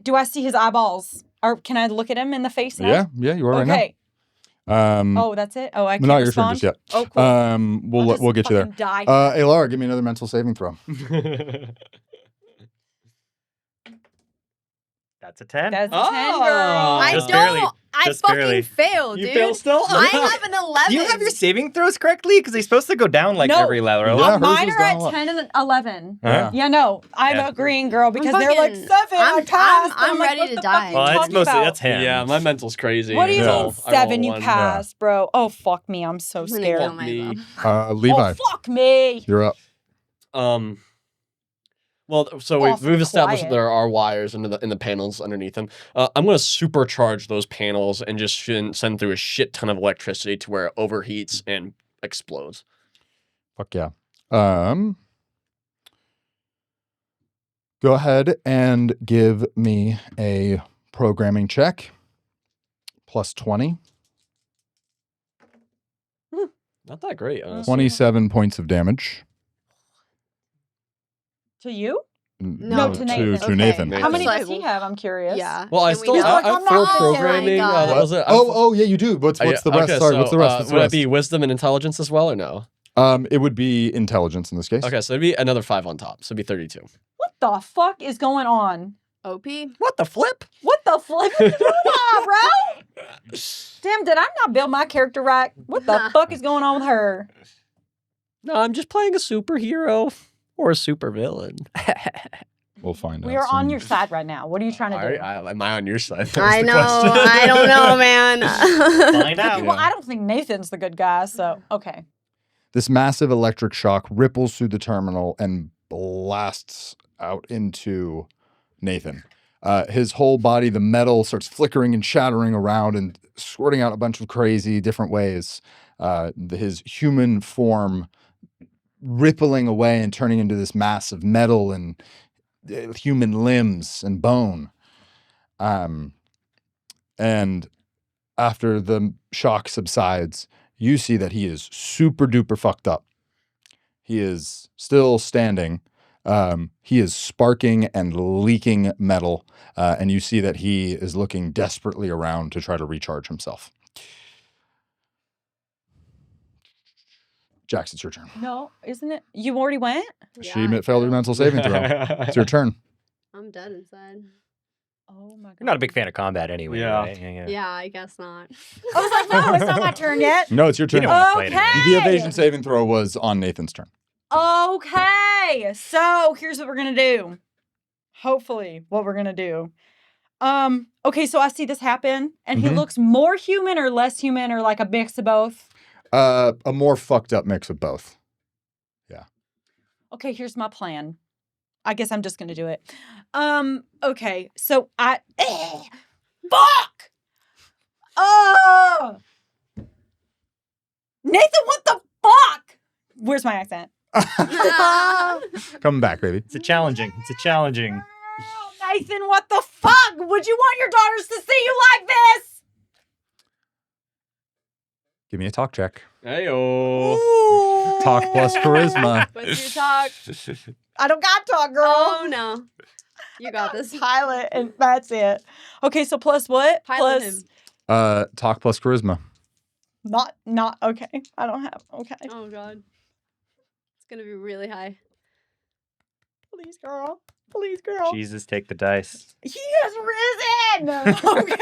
do I see his eyeballs? Or can I look at him in the face now? Yeah, you are right Okay. now. Oh, that's it? Oh, I can't Not your turn respond? just yet. Oh, cool. We'll I'll just we'll get you there. fucking Die. Aylara, give me another mental saving throw. That's a 10. That's a 10, Oh. girl. I Just don't. barely. I Just fucking barely. failed, You dude. fail still? I have an 11. Do you have your saving throws correctly? Because they're supposed to go down like No. every level. Yeah, hers Mine was are down at a lot. 10 and 11. Huh? Yeah, no, I'm Yeah. agreeing, girl, because they're like fucking- 7. I I'm- passed. I'm like, ready what to the die. fuck are you Well, it's talking mostly about? that's him. Yeah, my mental's crazy. What do you Yeah. mean I roll 7 you one. passed, bro? Oh, fuck me. I'm so I'm gonna scared. kill Me. myself. Levi, Oh, fuck me. you're up. Well, so Awesome, we've established quiet. that there are wires in the panels underneath them. I'm going to supercharge those panels and just send through a shit ton of electricity to where it overheats and explodes. Fuck yeah. Go ahead and give me a programming check. +20. Not that great, honestly. 27 points of damage. To you? No, to Nathan. To Okay. Nathan. How many Like, does he have? I'm curious. Yeah. Well, I Can we still know? I have I'm 4 not listening. programming. Oh my that was it. Oh, yeah, you do. What's the rest? Okay, Sorry, what's the rest? So, What's the rest? would it be wisdom and intelligence as well, or no? It would be intelligence in this case. Okay, so it'd be another 5 on top. So it'd be 32. What the fuck is going on? OP? What the flip? What the flip is going on, bro? Damn, did I not build my character right? What the fuck is going on with her? No, I'm just playing a superhero or a supervillain. We'll find out. We are on soon. your side right now. What are you trying to do? Am I on your side? That was I the know. question. I don't know, man. Find out. Well, I don't think Nathan's the good guy, so okay. This massive electric shock ripples through the terminal and blasts out into Nathan. His whole body, the metal, starts flickering and shattering around and squirting out a bunch of crazy different ways. His human form rippling away and turning into this mass of metal and human limbs and bone. And after the shock subsides, you see that he is super duper fucked up. He is still standing. He is sparking and leaking metal. And you see that he is looking desperately around to try to recharge himself. Jaqs, it's your turn. No, isn't it? You already went? She failed her mental saving throw. It's your turn. I'm dead inside. Oh my god. You're not a big fan of combat anyway, Yeah. right? Yeah, I guess not. I was like, no, it's not my turn yet. No, it's your turn. You don't want to play it Okay. anymore. The evasion saving throw was on Nathan's turn. Okay, so here's what we're gonna do. Hopefully, what we're gonna do. Okay, so I see this happen, and he Mhm. looks more human or less human or like a mix of both. A more fucked up mix of both. Okay, here's my plan. I guess I'm just gonna do it. Okay, so fuck! Oh! Nathan, what the fuck? Where's my accent? Coming back, baby. It's a challenging. Oh, Nathan, what the fuck? Would you want your daughters to see you like this? Give me a talk check. Heyo. Talk plus charisma. What's your talk? I don't got talk, girl. Oh, no. You got this. Pilot, and that's it. Okay, so plus what? Pilot Plus him. Talk plus charisma. not okay. I don't have okay. Oh, God. It's going to be really high. Please, girl. Please, girl. Jesus, take the dice. He has risen. Okay.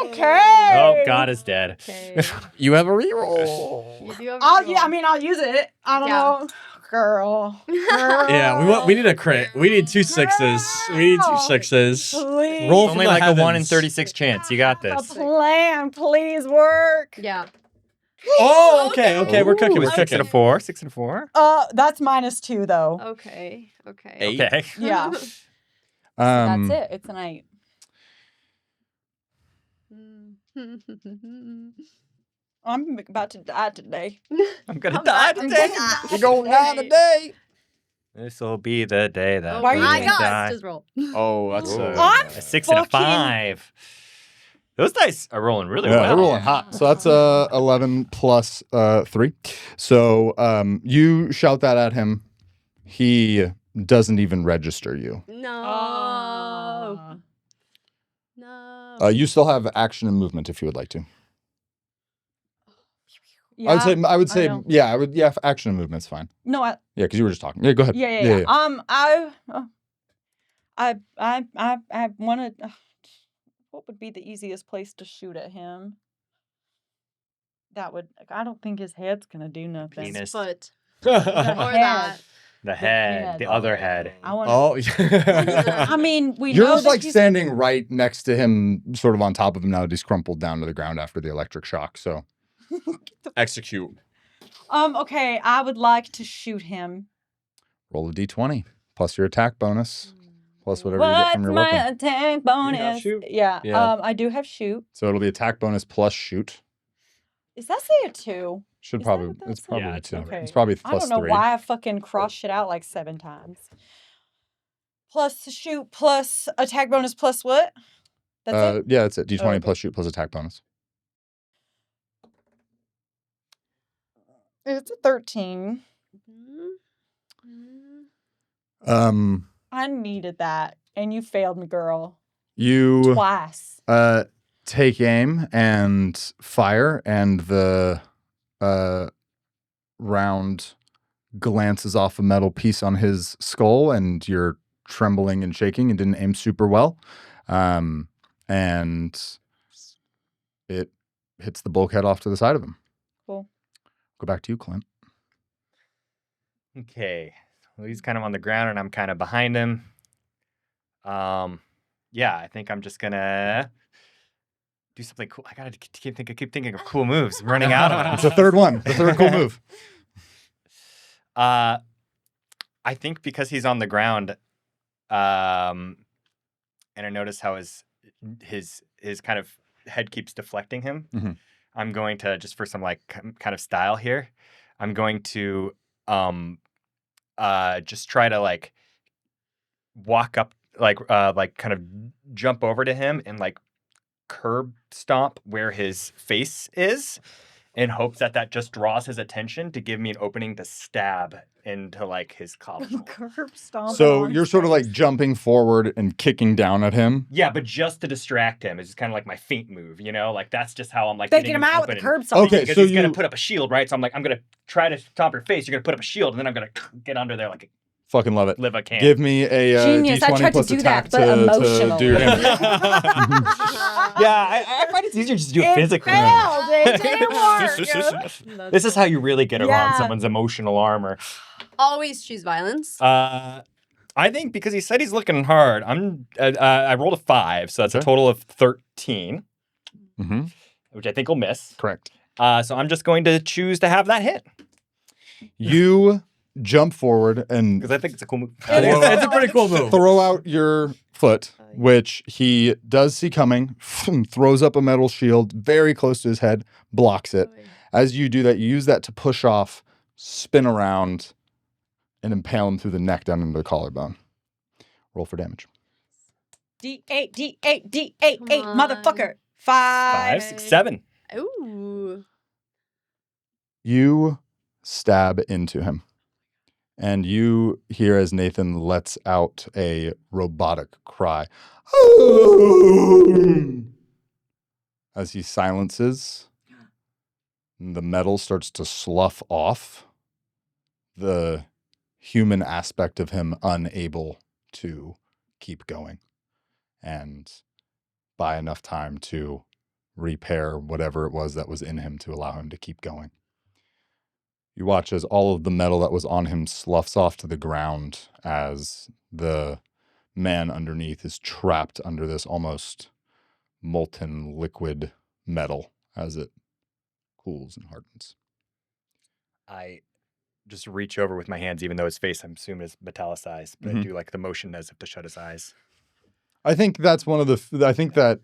Okay. Oh, God is dead. Okay. You have a reroll. You do have a I'll reroll. I'll use it. I don't Yeah. know. Girl. Yeah, we need a crit. We need 2 6s. We need 2 6s. Please. Roll from Only the like a 1 in heavens. 36 chance. You got The this. plan, please work. Yeah. Oh, okay. We're cooking. We're 6 cooking. and a 4. 6 and a 4. That's -2 though. Okay. Eight. Okay. Yeah. That's it. It's an 8. I'm about to die today. I'm gonna I'm die gonna today. die You're going down today. This will be the day that Oh Why are you my doing God. die. Just roll. Oh, that's I'm A 6 and a fucking- 5. Those dice are rolling really Yeah, well. they're rolling hot. So that's 11 plus 3. So you shout that at him. He doesn't even register you. No. No. You still have action and movement if you would like to. Yeah. I would say, know. yeah, action and movement's fine. No, Yeah, because you were just talking. Yeah, go ahead. yeah. I want to. What would be the easiest place to shoot at him? That would. I don't think his head's gonna do nothing. Penis. Foot. The Or head. that. The head, head. the other head. I want. Oh, I mean, we know You're that like he's- standing right next to him, sort of on top of him now that he's crumpled down to the ground after the electric shock. So execute. Okay, I would like to shoot him. roll a d20 plus your attack bonus plus whatever you get What's from your my weapon. attack bonus? shoot? Yeah. Yeah. I do have shoot. So it'll be attack bonus plus shoot. Is that say a 2? Should Is that probably what that it's says? probably Yeah, a it's 2. okay. It's probably I plus don't know 3. why I fucking cross shit out like 7 times. Plus shoot plus attack bonus plus what? That's it. Yeah, that's it. D20 okay. plus shoot plus attack bonus. It's a 13. I needed that, and you failed me, girl. You Twice. take aim and fire, and the round glances off a metal piece on his skull, and you're trembling and shaking and didn't aim super well. And it hits the bulkhead off to the side of him. Cool. Go back to you, Klint. Okay. Well, he's kind of on the ground and I'm kind of behind him. Yeah, I think I'm just gonna do something cool. I gotta keep thinking of cool moves. I'm running out of them. It's the third one. The third cool move. I think because he's on the ground, and I notice how his kind of head keeps deflecting him. Mm-hmm. I'm going to, just for some like kind of style here, I'm going to just try to like walk up, like kind of jump over to him and like curb stomp where his face is, in hopes that just draws his attention to give me an opening to stab into like his collar. Curb stomp. So you're sort of like jumping forward and kicking down at him. Yeah, but just to distract him. It's kind of like my feint move, you know? Like that's just how I'm like taking him out with the curb stomp. Okay, because so he's gonna put up a shield, right? So I'm gonna try to stomp your face. You're gonna put up a shield, and then I'm gonna get under there like Fucking love it. live a can. Give me a Genius. I D20 tried to plus do attack that, but to emotional. do your hit. Yeah, I find it's easier just to do it physically. Failed. It didn't work. This is how you really get around Yeah. someone's emotional armor. Always choose violence. I think because he said he's looking hard, I rolled a 5, so that's a total of 13, Mm-hmm. which I think will miss. Correct. So I'm just going to choose to have that hit You jump forward and because I think it's a cool move. It's a pretty cool move. throw out your foot, which he does see coming, throws up a metal shield very close to his head, blocks it. As you do that, you use that to push off, spin around, and impale him through the neck down into the collarbone. Roll for damage. D8, D8, D8, Come 8, on. motherfucker. 5, 5. 6, 7. Ooh. You stab into him, and you hear as Nathan lets out a robotic cry. As he silences, the metal starts to slough off, the human aspect of him unable to keep going, and buy enough time to repair whatever it was that was in him to allow him to keep going. You watch as all of the metal that was on him sloughs off to the ground as the man underneath is trapped under this almost molten liquid metal as it cools and hardens. I just reach over with my hands, even though his face, I'm assuming, is metallicized, but I do like the motion as if to shut his eyes. I think that's one of the. I think that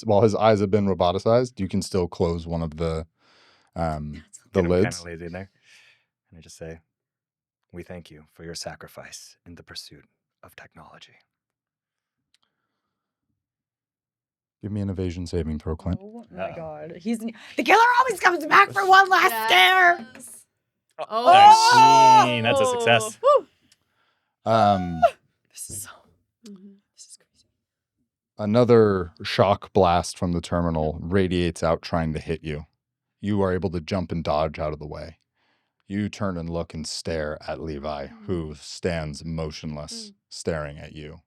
while his eyes have been roboticized, you can still close one of the I'm lids. kind of lazy in there. And I just say, we thank you for your sacrifice in the pursuit of technology. Give me an evasion saving throw, Klint. Oh my god. The killer always comes back for one last scare. Oh, 13. That's a success. Woo. This is crazy. Another shock blast from the terminal radiates out, trying to hit you. You are able to jump and dodge out of the way. You turn and look and stare at Levi, who stands motionless, staring at you.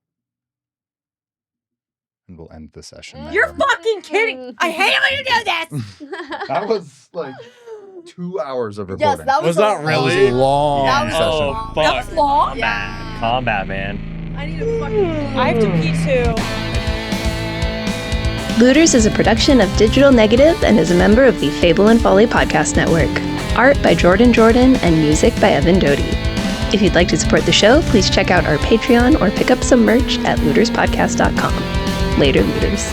And we'll end the session there. You're fucking kidding. I hate it when you do this. That was like 2 hours of Yes, recording. that was Was that a That was really? a long That was session. Oh, fuck. That was long. Yeah. Combat, man. I need a fucking. I have to pee too. Looters is a production of Digital Negative and is a member of the Fable and Folly podcast network. Art by Jordan and music by Evan Doty. If you'd like to support the show, please check out our Patreon or pick up some merch at looterspodcast.com. Later, looters.